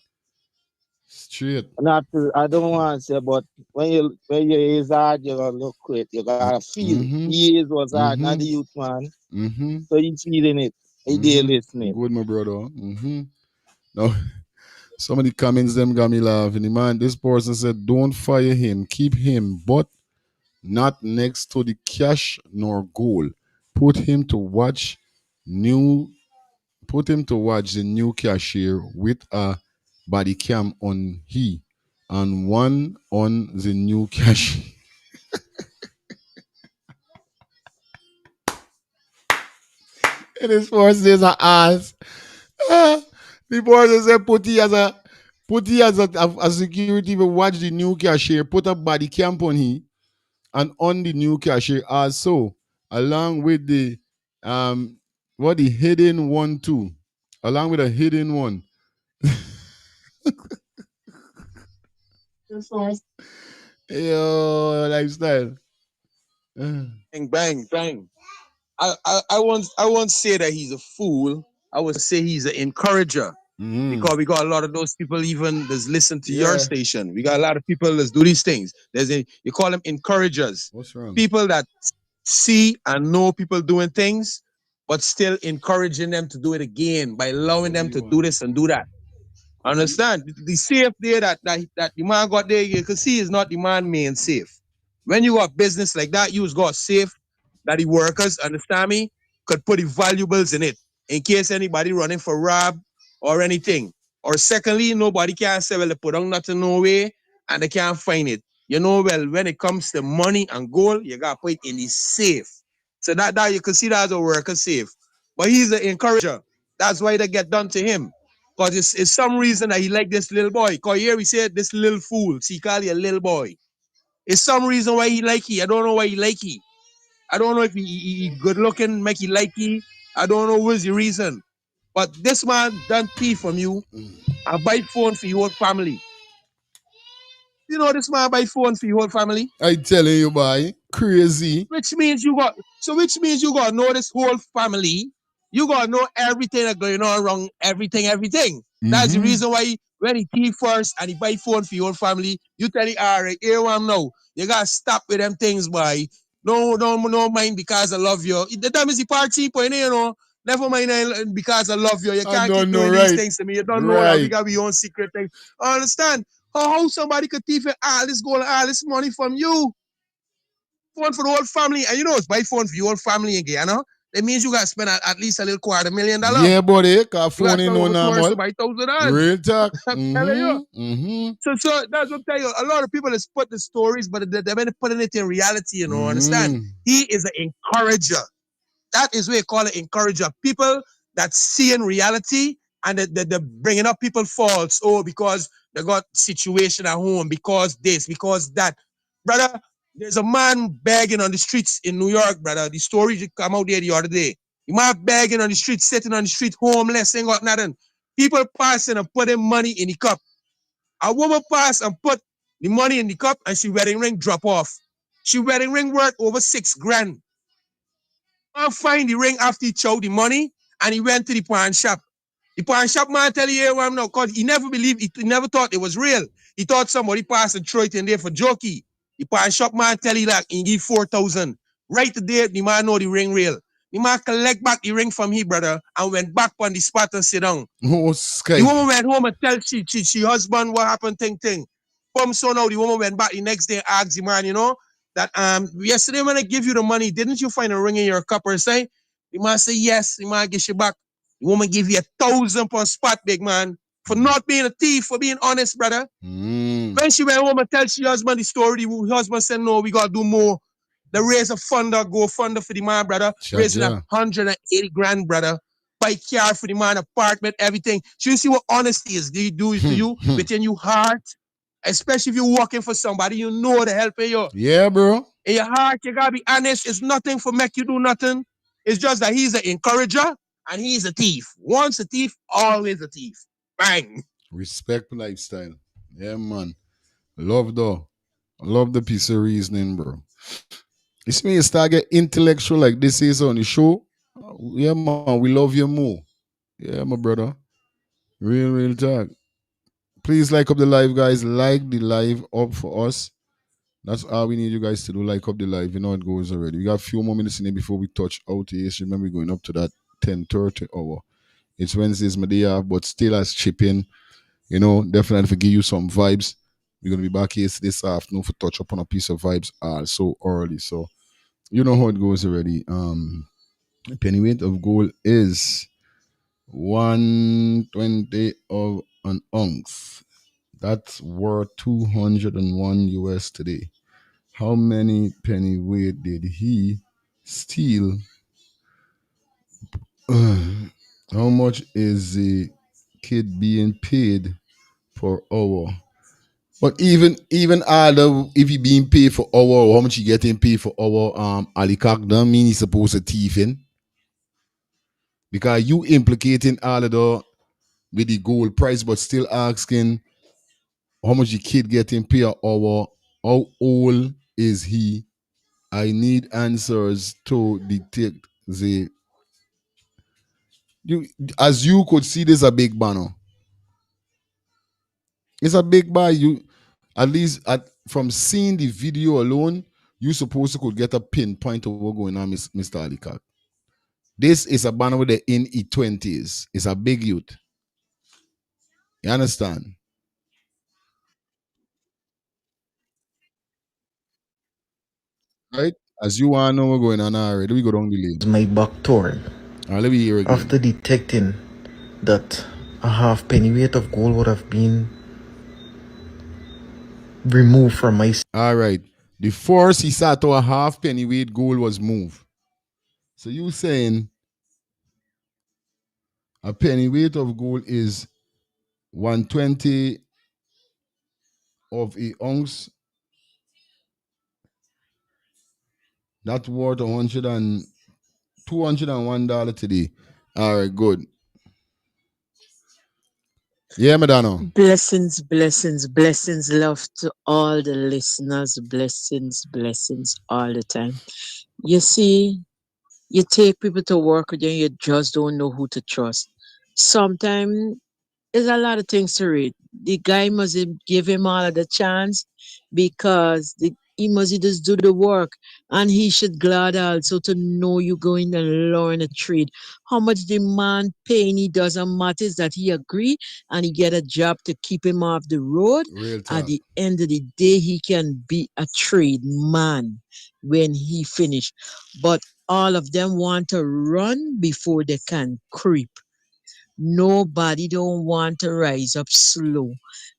Straight. Not to, I don't want to say, but when you is hard, you're gonna look quick. You gotta feel it. Mm-hmm. He is was hard, not Mm-hmm. the youth man. Mm-hmm. So he's feeling it. He did Mm-hmm. listening. Good, my brother. Mm-hmm. No, some of the comments them got me laughing. The man, this person said, don't fire him, keep him, but not next to the cash nor goal. Put him to watch new put him to watch the new cashier with a body cam on he and one on the new cashier. And this person is an ass. Ah, the person said put he as a security to watch the new cashier, put a body cam on he and on the new cashier also, along with the what the hidden one too, along with a hidden one. Yo, lifestyle. Bang, bang, bang. I won't say that he's a fool. I would say he's an encourager. Because we got a lot of those people even that's listen to your Yeah. station. We got a lot of people that do these things. You call them encouragers. What's wrong? People that see and know people doing things, but still encouraging them to do it again by allowing What do them you to want? do this and do that. Understand? The safe there that the man got there, you can see is not the man main safe. When you got business like that, you was got safe that the workers, understand me, could put the valuables in it in case anybody running for rob or anything. Or secondly, nobody can say, well, they put on nothing no way and they can't find it. You know, well, when it comes to money and gold, you got to put it in the safe. So that you can see that as a worker safe. But he's an encourager. That's why they get done to him. Because it's some reason that he like this little boy. Because here we said this little fool. See, he call you a little boy. It's some reason why he like he. I don't know why he like he. I don't know if he good looking, make he like he. I don't know what's the reason. But this man done thief from you and buy phone for your whole family. You know this man buy phone for your whole family? I telling you, boy, crazy. Which means you got to know this whole family. You got to know everything that going on wrong, everything. That's the Mm-hmm. reason why when he thief first and he buy phone for your whole family, you tell him, all right, here one now. You got to stop with them things, boy. No mind because I love you. The time is the party point, you know. Never mind because I love you. You I can't keep don't know, doing these right? things to me. You don't know that we Right. got our own secret thing. I understand. How somebody could thief all this gold and all this money from you? Phone for the whole family. And you know, it's buy phone for your whole family in Guyana. That means you got to spend at least a little $250,000. Yeah, buddy. Cause You got phone to ain't spend no over normal. $250,000. Real talk. I'm telling you. Mm-hmm. So that's what I'm telling you. A lot of people has put the stories, but they've been putting it in reality, you know, understand? He is an encourager. That is what you call it, encourager. People that see in reality and they're bringing up people faults. Oh, because they got situation at home, because this, because that. Brother, there's a man begging on the streets in New York, brother. The story just come out there the other day. The man begging on the street, sitting on the street, homeless, ain't got nothing. People passing and putting money in the cup. A woman passed and put the money in the cup and she wedding ring drop off. She wedding ring worth over $6,000. Man find the ring after he chowed the money and he went to the pawn shop. The pawn shop man tell you here now, because he never believed, he never thought it was real. He thought somebody passed and throw it in there for jokey. The pawn shop man tell you that he give 4,000. Right there, the man know the ring real. The man collect back the ring from his brother and went back on the spot and sit down. Oh, Sky. The woman went home and tell she husband what happened, thing. So now the woman went back the next day, asked the man, that yesterday when I give you the money, didn't you find a ring in your cup or say? The man say yes, the man gives you back. The woman give you 1,000 per spot, big man, for not being a thief, for being honest, brother. When she went home and tell she husband the story, the husband said, no, we gotta do more. The raise a funder, go funder for the man, brother. Raising 180 grand, brother. Buy car for the man, apartment, everything. So you see what honesty is. They do it to you within your heart. Especially if you're working for somebody, you know the help you. Yeah, bro. In your heart, you gotta be honest. It's nothing for make you do nothing. It's just that he's an encourager and he's a thief. Once a thief, always a thief. Bang. Respect lifestyle. Yeah, man. Love though. Love the piece of reasoning, bro. It's me start get intellectual like this is on the show. Yeah, man, we love you more. Yeah, my brother. Real talk. Please like up the live, guys. Like the live up for us. That's all we need you guys to do. Like up the live. You know it goes already. We got a few more minutes in here before we touch out here. So remember, we're going up to that 10:30 hour. It's Wednesdays, my day off, but still as chipping. Definitely for give you some vibes. We're gonna be back here this afternoon for touch up on a piece of vibes so early. So you know how it goes already. Penny weight of gold is 120 of an ounce. That's worth 201 US today. How many penny weight did he steal? How much is the kid being paid per hour? But even although if he being paid for hour, or how much he getting paid for hour, Alikak don't mean he's supposed to thieving. Because you implicating all of the with the gold price, but still asking how much the kid getting paid an hour, how old is he? I need answers to detect the you as you could see, there's a big banner. It's a big bar. You at least from seeing the video alone, you supposed to could get a pinpoint of what's going on, Mr. Alikak. This is a banner with the in E20s. It's a big youth. You understand? Right? As you want to know what's going on already, we go down the lane. My back torn. All right, let me hear again. After detecting that a half penny weight of gold would have been removed from my. All right. The first he saw to a half penny weight gold was moved. So you saying a penny weight of gold is 120 of a ounce. That's worth $201 today. All right, good. Yeah, Madonna. Blessings, blessings, blessings, love to all the listeners. Blessings, blessings all the time. You see, you take people to work with you, and you just don't know who to trust. Sometimes there's a lot of things to read. The guy must give him all of the chance because He must just do the work. And he should glad also to know you going and learn a trade. How much the man paying, it doesn't matter, is that he agree and he get a job to keep him off the road. Real At talk. the end of the day, he can be a trade man when he finish. But all of them want to run before they can creep. Nobody don't want to rise up slow.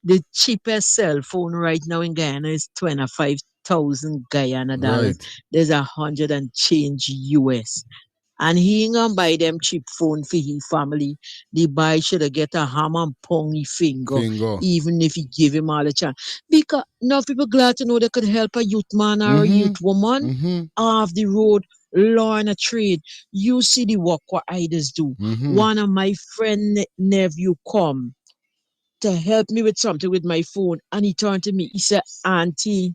The cheapest cell phone right now in Guyana is 25,000 Guyana dollars. Right. There's 100 and change US. And he ain't gonna buy them cheap phone for his family. The buy should have get a ham and pongy finger, Finger. even if he give him all the chance. Because now people glad to know they could help a youth man or a Mm-hmm. youth woman Mm-hmm. off the road, learn a trade. You see the work what idols do. Mm-hmm. One of my friend nephew come to help me with something with my phone, and he turned to me. He said, "Auntie,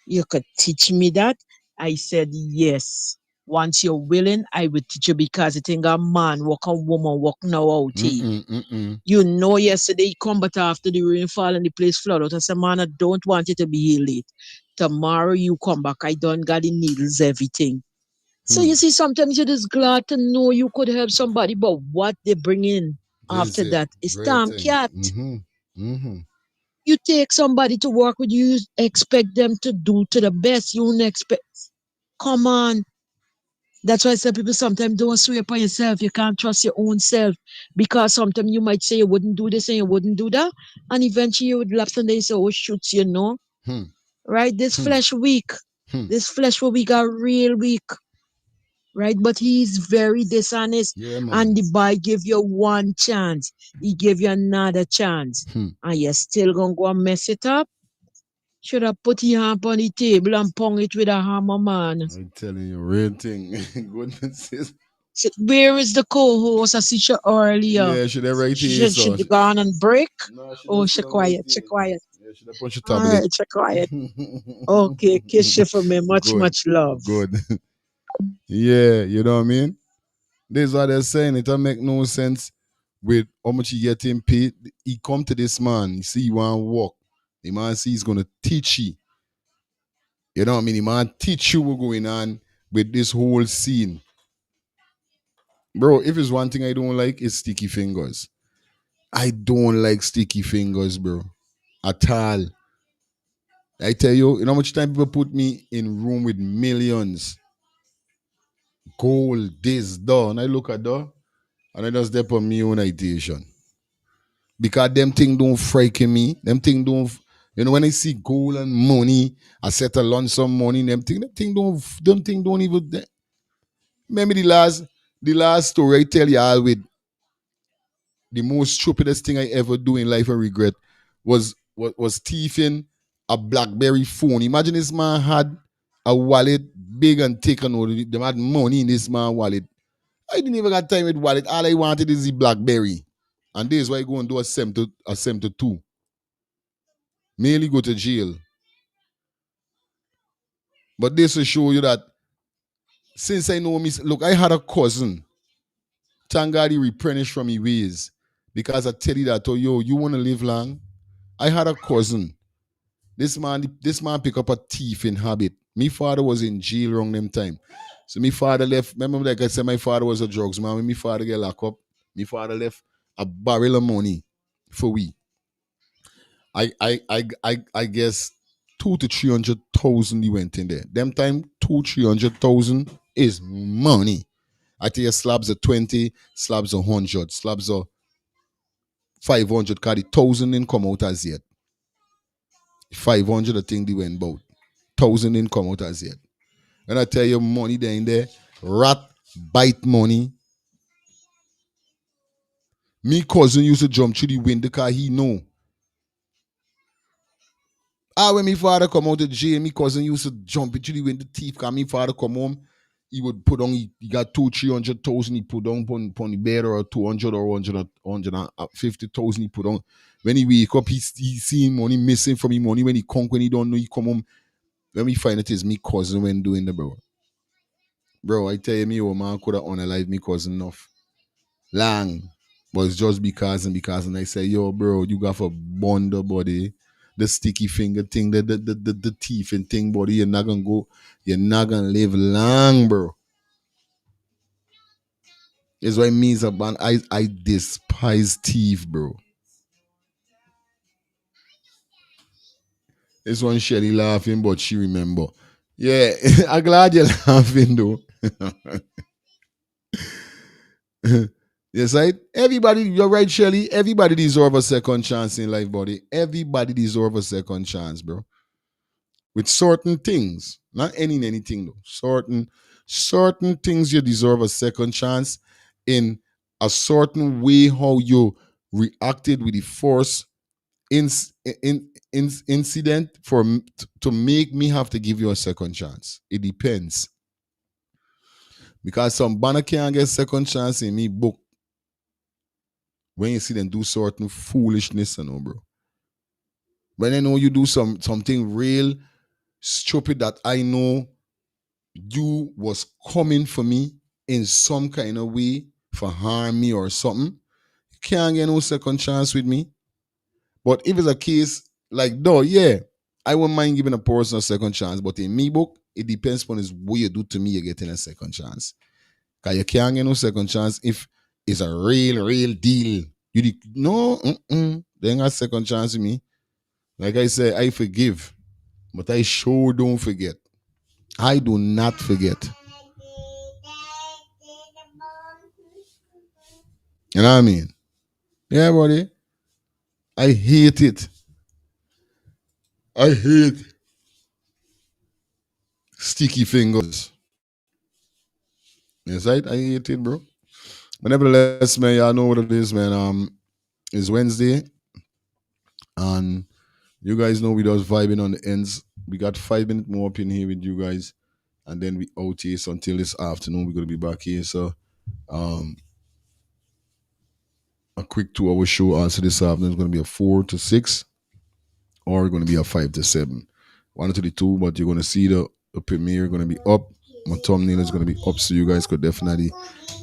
you could teach me that?" I said, "Yes. Once you're willing, I will teach you because I think a man walk a woman walk now out here. Mm-mm. Mm-mm. You know, yesterday he come, but after the rainfall and the place flood out, I said, man, I don't want you to be here late. Tomorrow you come back. I done got the needles, everything." So you see, sometimes you're just glad to know you could help somebody, but what they bring in This is after it. that is Real damn thing. cat. Mm-hmm. Mm-hmm. You take somebody to work with you, expect them to do to the best. You don't expect. Come on. That's why I say people sometimes don't swear upon yourself. You can't trust your own self because sometimes you might say you wouldn't do this and you wouldn't do that, and eventually you would lapse and they say, "Oh, shoots, you know, Hmm. right? This Hmm. flesh weak. Hmm. This flesh will be got real weak." Right? But he's very dishonest. Yeah, man. And the boy give you one chance. He give you another chance. Hmm. And you're still gonna go and mess it up? Should have put your hand on the table and pong it with a hammer, man. I'm telling you, real thing. Goodness is. Where is the co-host? I see you earlier. Yeah, should I write She here, should, so? should go on and break? No, she Oh, just she still on right quiet, she here. quiet. Yeah, should I punch your All tablet? right, she quiet. Okay, kiss you for me. Much, Good. much love. Good. Yeah, you know what I mean? This is what they're saying. It don't make no sense with how much he get him paid. He come to this man, he see you want to walk. The man see he's gonna teach you. You know what I mean? The man teach you what's going on with this whole scene. Bro, if it's one thing I don't like, it's sticky fingers. I don't like sticky fingers, bro. At all. I tell you, you know how much time people put me in room with millions. Gold, this, that. And I look at that, and I just step on my own ideation. Because them thing don't frighten me. Them thing don't, you know, when I see gold and money, I settle on some money, them thing don't even, remember the last story I tell you all with the most stupidest thing I ever do in life and regret was thieving a BlackBerry phone. Imagine this man had a wallet big and thick and all. Them had money in this man wallet. I didn't even got time with wallet. All I wanted is the BlackBerry. And this is why I go and do a 2. Mainly go to jail. But this will show you that since I know me, look, I had a cousin. Thank God he replenished from his ways. Because I tell you that, oh, yo, you want to live long? I had a cousin. This man pick up a thief in habit. My father was in jail around them time. So my father left. Remember, like I said, my father was a drugs man. When my father get locked up, my father left a barrel of money for we. I guess 200,000 to 300,000 he went in there. Them time 200,000 300,000 is money. I tell you, slabs of 20, slabs of 100, slabs of 500. Cause the 1,000 didn't come out as yet. 500 I think they went about. 1,000 didn't come out as yet. When I tell you money there in there, rat bite money. Me cousin used to jump through the window because he know. When my father come out of jail, my cousin used to jump into the window thief because my father come home, he would put on, he got 200,000-300,000 he put on upon the bed, or 200 or 150,000 he put on. When he wake up, he see money missing from his money. When he come, when he don't know, he come home. When we find it is me cousin when doing the bro. Bro, I tell you, me, oh man, could have unalive me cousin enough. Lang. But it's just because and I say, yo, bro, you got a bond body. the sticky finger thing, the teeth and thing, buddy. You're not gonna live long, bro. It's what it means about I despise teeth, bro. This one Shelly laughing, but she remember. Yeah, I'm glad you're laughing though. Yes, right? Everybody, you're right, Shelly. Everybody deserve a second chance in life, buddy. Everybody deserve a second chance, bro. With certain things, not anything though. Certain things you deserve a second chance in a certain way how you reacted with the first incident to make me have to give you a second chance. It depends. Because some banner can't get second chance in me book when you see them do certain foolishness, bro. When I know you do something real stupid that I know you was coming for me in some kind of way for harm me or something, you can't get no second chance with me. But if it's a case like, no, yeah, I wouldn't mind giving a person a second chance. But in me book, it depends upon what you do to me, you're getting a second chance. Because you can't get no second chance if it's a real deal. No, they ain't got second chance with me. Like I said, I forgive, but I sure don't forget. I do not forget. You know what I mean? Yeah, buddy. I hate it. I hate sticky fingers. Yes, I hate it, bro. But nevertheless, man, y'all know what it is, man. It's Wednesday, and you guys know we just vibing on the ends. We got 5 minutes more up in here with you guys, and then we out here so until this afternoon. We're gonna be back here. So, a quick 2 hour show also this afternoon is gonna be a 4 to 6, or going to be a 5 to 7. One to the two, but you're going to see the premiere going to be up. My thumbnail is going to be up, so you guys could definitely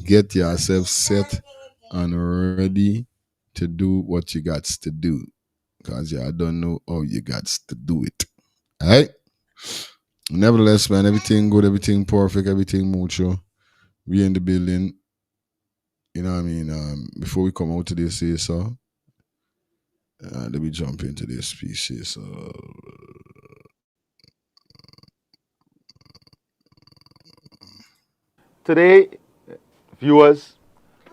get yourself set and ready to do what you got to do. Because I don't know how you got to do it. All right? Nevertheless, man, everything good, everything perfect, everything mucho. We in the building. You know what I mean? Before we come out to this here, so let me jump into this piece here. So Today, viewers,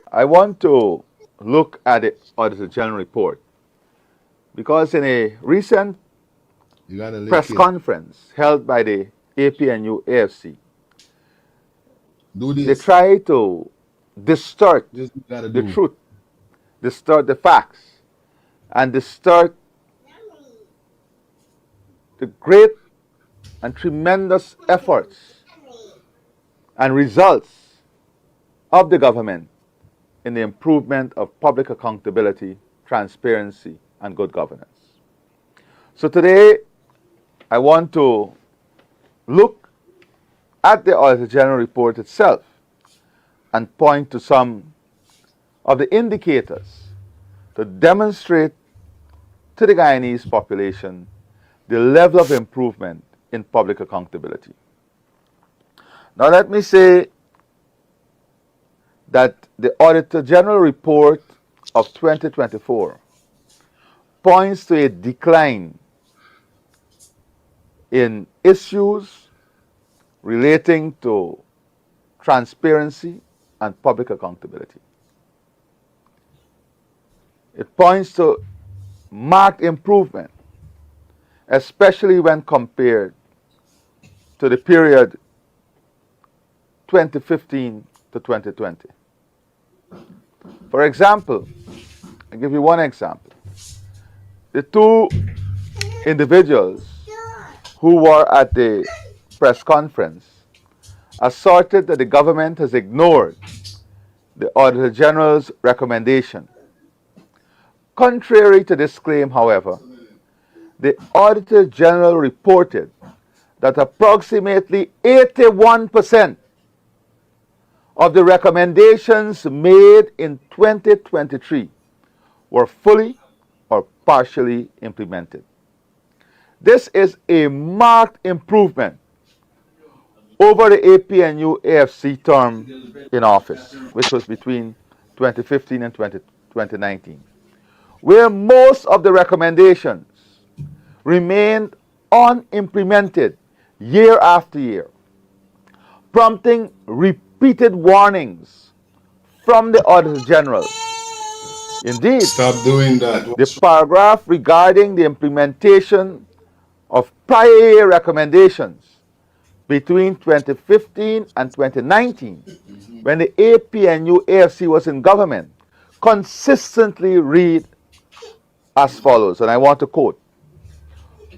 I want to look at the Auditor General report because in a recent press conference held by the APNU AFC, they try to distort the truth, distort the facts, and distort the great and tremendous efforts and results of the government in the improvement of public accountability, transparency, and good governance. So today, I want to look at the Auditor General report itself and point to some of the indicators to demonstrate to the Guyanese population the level of improvement in public accountability. Now let me say that the Auditor General report of 2024 points to a decline in issues relating to transparency and public accountability. It points to marked improvement, especially when compared to the period 2015 to 2020. For example, I'll give you one example. The two individuals who were at the press conference asserted that the government has ignored the Auditor General's recommendation. Contrary to this claim, however, the Auditor General reported that approximately 81% of the recommendations made in 2023 were fully or partially implemented. This is a marked improvement over the APNU AFC term in office, which was between 2015 and 2019, where most of the recommendations remained unimplemented year after year, prompting repeated warnings from the Auditor General. Indeed, Stop doing that. the paragraph regarding the implementation of prior year recommendations between 2015 and 2019, when the APNU AFC was in government, consistently read as follows, and I want to quote.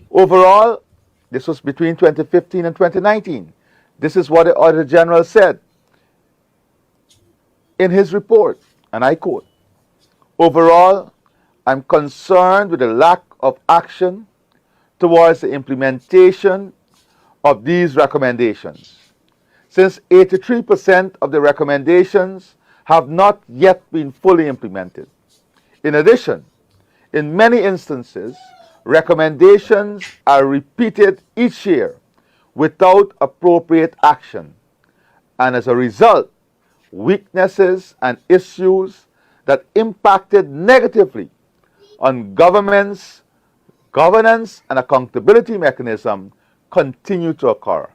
Overall, this was between 2015 and 2019. This is what the Auditor General said in his report, and I quote, overall, I'm concerned with the lack of action towards the implementation of these recommendations, since 83% of the recommendations have not yet been fully implemented. In addition, in many instances, recommendations are repeated each year without appropriate action, and as a result, weaknesses and issues that impacted negatively on government's governance and accountability mechanism continue to occur.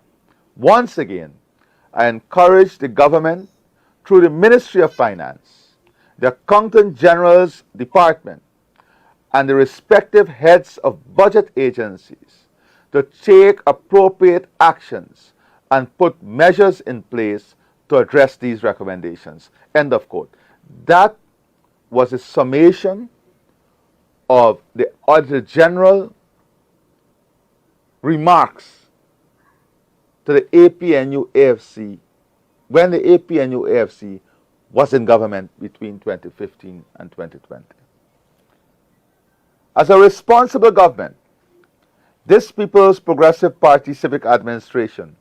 Once again, I encourage the government through the Ministry of Finance, the Accountant General's Department, and the respective heads of budget agencies to take appropriate actions and put measures in place to address these recommendations. End of quote. That was a summation of the Auditor General remarks to the APNU AFC when the APNU AFC was in government between 2015 and 2020. As a responsible government, this People's Progressive Party civic administration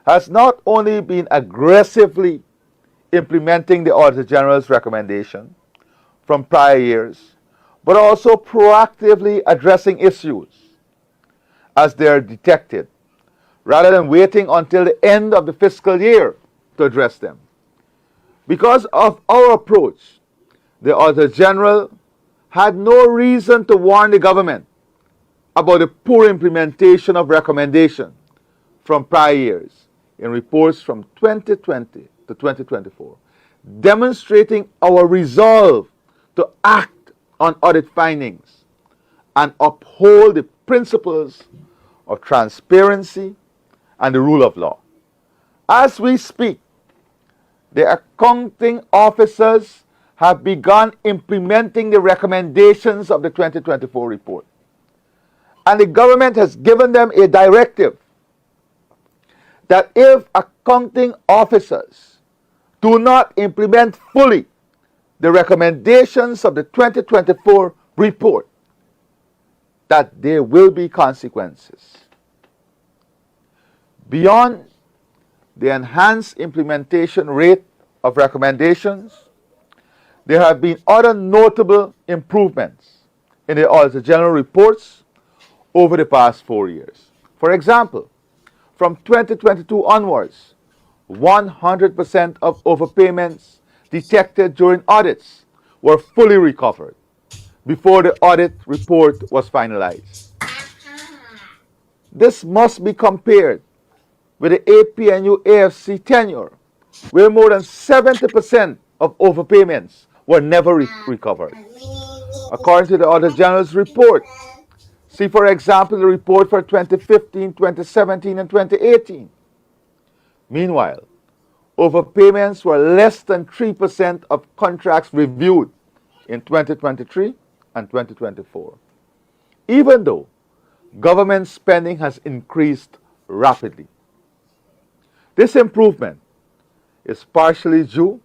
has not only been aggressively implementing the Auditor General's recommendation from prior years, but also proactively addressing issues as they are detected, rather than waiting until the end of the fiscal year to address them. Because of our approach, the Auditor General had no reason to warn the government about the poor implementation of recommendations from prior years in reports from 2020 to 2024, demonstrating our resolve to act on audit findings and uphold the principles of transparency and the rule of law. As we speak, the accounting officers have begun implementing the recommendations of the 2024 report. And the government has given them a directive that if accounting officers do not implement fully the recommendations of the 2024 report, that there will be consequences. Beyond the enhanced implementation rate of recommendations, there have been other notable improvements in the Auditor General reports over the past 4 years. For example, from 2022 onwards, 100% of overpayments detected during audits were fully recovered before the audit report was finalized. This must be compared with the APNU AFC tenure, where more than 70% of overpayments were never recovered. According to the Auditor General's report, see for example the report for 2015, 2017, and 2018. Meanwhile, overpayments were less than 3% of contracts reviewed in 2023 and 2024, even though government spending has increased rapidly. This improvement is partially due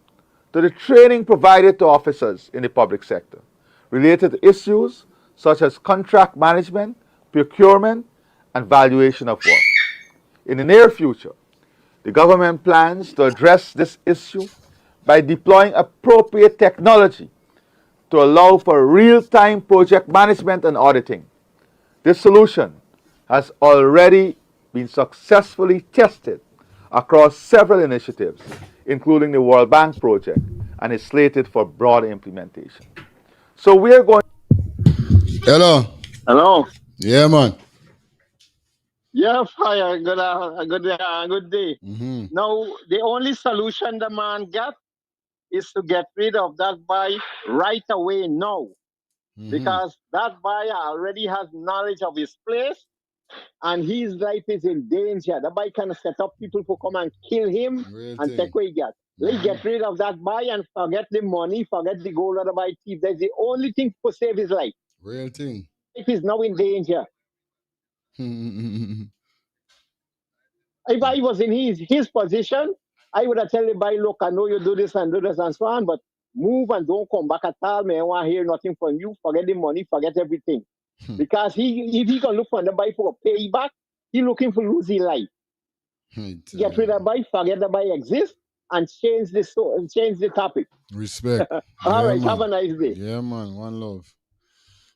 to the training provided to officers in the public sector related to issues such as contract management, procurement, and valuation of work. In the near future, the government plans to address this issue by deploying appropriate technology to allow for real-time project management and auditing. This solution has already been successfully tested across several initiatives, including the World Bank project, and is slated for broad implementation. So we are going. Hello. Hello. Yeah, man. Yeah, fire. Good day. Mm-hmm. Now, the only solution the man got is to get rid of that boy right away now. Mm-hmm. Because that boy already has knowledge of his place and his life is in danger. The boy can set up people to come and kill him and take what he got. Let's get rid of that boy and forget the money, forget the gold of the boy thief. That's the only thing to save his life. Real thing. Life is now in danger. If I was in his position, I would have tell the boy, look, I know you do this and so on, but move and don't come back at all, man. I want to hear nothing from you. Forget the money, forget everything. Because if he can look for the boy for a payback, he looking for lose his life. Get rid of the boy, forget the boy exists, and change the topic. Respect. All Yeah, right, man. have a nice day. Yeah, man. One love.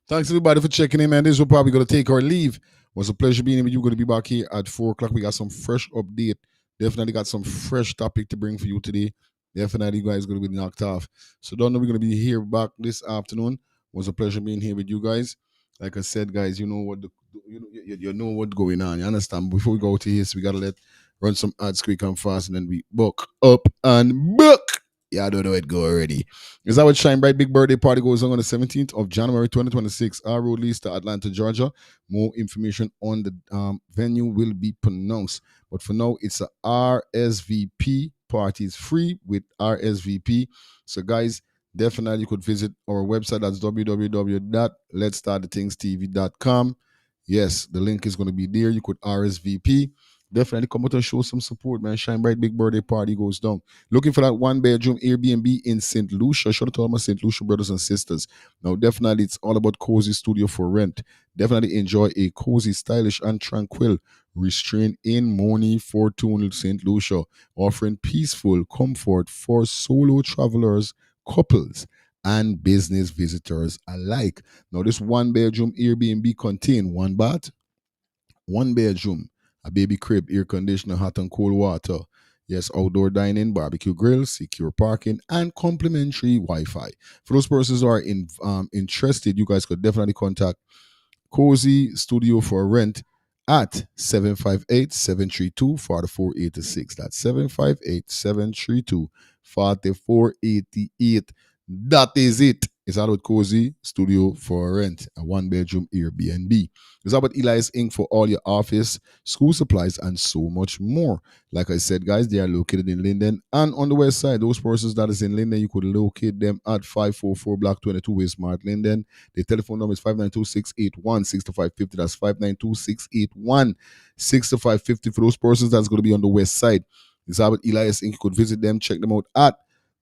Thanks everybody for checking in, man. This will probably going to take our leave. It was a pleasure being with you. Going to be back here at 4 o'clock. We got some fresh update. Definitely got some fresh topic to bring for you today. Definitely, you guys going to be knocked off. So don't know we're going to be here back this afternoon. It was a pleasure being here with you guys. Like I said, guys, you know what you know what's going on. You understand? Before we go to this, we gotta run some ads quick and fast, and then we book up and book. Yeah, I don't know it go already. Is that what Shine Bright Big Birthday Party goes on the 17th of January 2026? Our road leads to Atlanta, Georgia. More information on the venue will be pronounced. But for now, it's a RSVP party. It's free with RSVP. So, guys, definitely you could visit our website. That's www.letstartthethingsTV.com. Yes, the link is going to be there. You could RSVP. Definitely come out and show some support, man. Shine Bright Big Birthday Party goes down. Looking for that one-bedroom Airbnb in St. Lucia? Shout out to all my St. Lucia brothers and sisters. Now, definitely, it's all about cozy studio for rent. Definitely enjoy a cozy, stylish, and tranquil restraint in Moni Fortune, St. Lucia, offering peaceful comfort for solo travelers, couples, and business visitors alike. Now, this one-bedroom Airbnb contains one bath, one bedroom, a baby crib, air conditioner, hot and cold water. Yes, outdoor dining, barbecue grill, secure parking, and complimentary Wi-Fi. For those persons who are interested, you guys could definitely contact Cozy Studio for Rent at 758-732-4486. That's 758-732-4488. That is it. It's all about Cozy Studio for Rent, a one-bedroom Airbnb. It's all about Elias Inc. for all your office, school supplies, and so much more. Like I said, guys, they are located in Linden and on the west side. Those persons that is in Linden, you could locate them at 544 Block 22 West Smart Linden. The telephone number is 592-681-6550. That's 592-681-6550 for those persons that's going to be on the west side. It's all about Elias Inc. You could visit them, check them out at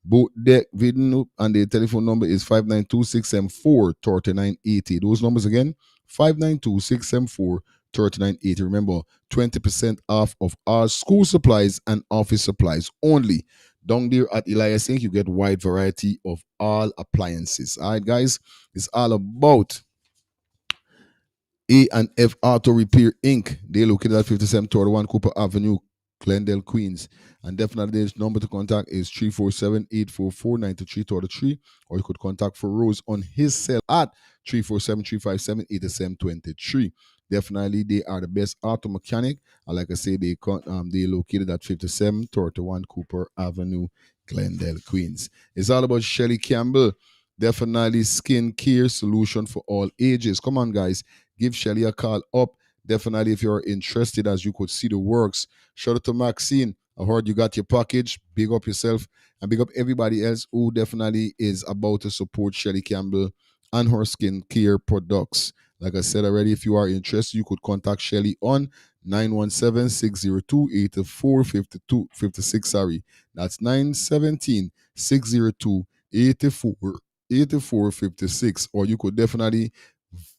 Boat Deck Vidin, and the telephone number is 592-674-3980. Those numbers again, 592-674-3980. Remember, 20% off of our school supplies and office supplies only. Down there at Elias Inc., you get wide variety of all appliances. All right, guys, it's all about A&F Auto Repair Inc. They're located at 5721 Cooper Avenue, Glendale, Queens. And definitely the number to contact is 347-844-9333, or you could contact Feroz on his cell at 347-357-8723. Definitely, they are the best auto mechanic. And like I say, they located at 5731 Cooper Avenue, Glendale, Queens. It's all about Shelly Campbell. Definitely skin care solution for all ages. Come on, guys. Give Shelly a call up. Definitely, if you're interested, as you could see the works. Shout out to Maxine. I heard you got your package. Big up yourself and big up everybody else who definitely is about to support Shelly Campbell and her skin care products. Like I said already, if you are interested, you could contact Shelly on 917-602-8456. Sorry, that's 917-602-8456. Or you could definitely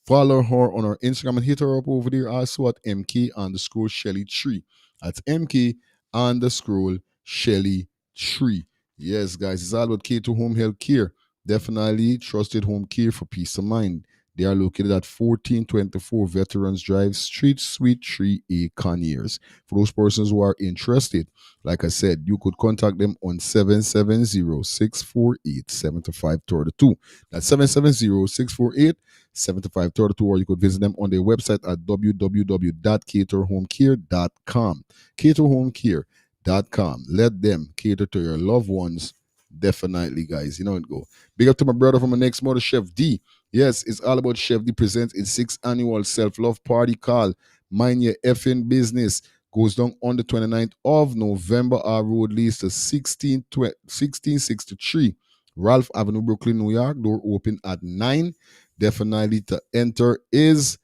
follow her on her Instagram and hit her up over there also at MK_Shelly3. That's MK_Shelly3. Yes, guys, it's all about K2 Home Health Care. Definitely trusted home care for peace of mind. They are located at 1424 Veterans Drive, Street Suite 3A, Conyers. For those persons who are interested, like I said, you could contact them on 770-648-7532. That's 770-648-7532, or you could visit them on their website at www.caterhomecare.com. Caterhomecare.com. Let them cater to your loved ones. Definitely, guys. You know it go. Big up to my brother from my next mother, Chef D. Yes, it's all about Chef D presents its 6th annual self-love party called Mind Your Effing Business. Goes down on the 29th of November. Our road leads to 1663 Ralph Avenue, Brooklyn, New York. Door open at 9. Definitely to enter is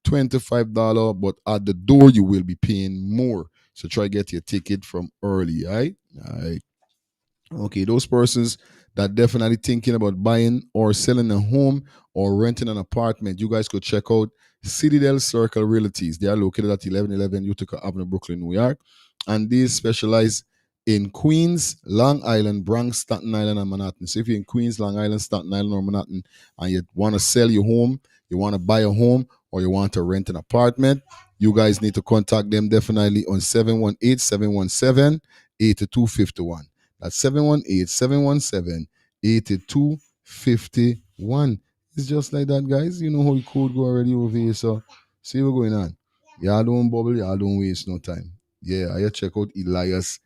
$25, but at the door you will be paying more. So try get your ticket from early, all right? All right. Okay, those persons that definitely thinking about buying or selling a home or renting an apartment, you guys could check out Citadel Circle Realties. They are located at 1111 Utica Avenue, Brooklyn, New York. And these specialize in Queens, Long Island, Bronx, Staten Island, and Manhattan. So if you're in Queens, Long Island, Staten Island, or Manhattan, and you want to sell your home, you want to buy a home, or you want to rent an apartment, you guys need to contact them definitely on 718-717-8251. That's 718-717-8251. It's just like that, guys. You know how the code go already over here. So see what's going on. Y'all don't bubble, y'all don't waste no time. Yeah, I check out Elias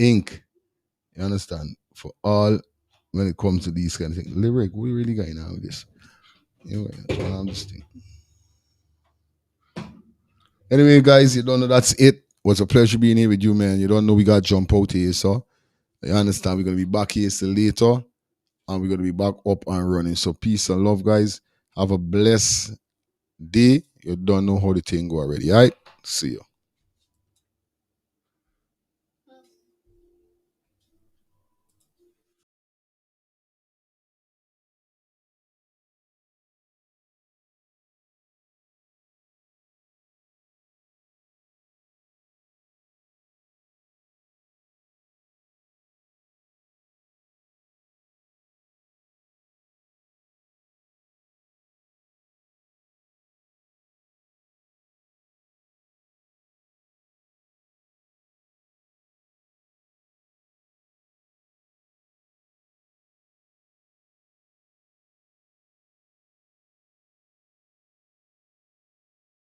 Inc. You understand? For all when it comes to these kind of things. Lyric, we really got now with this. Anyway, I'm just thinking. Anyway, guys, you don't know that's it. It was a pleasure being here with you, man. You don't know we got to jump out here, so you understand we're gonna be back here still later. And we're going to be back up and running. So peace and love, guys. Have a blessed day. You don't know how the thing go already. All right? See you.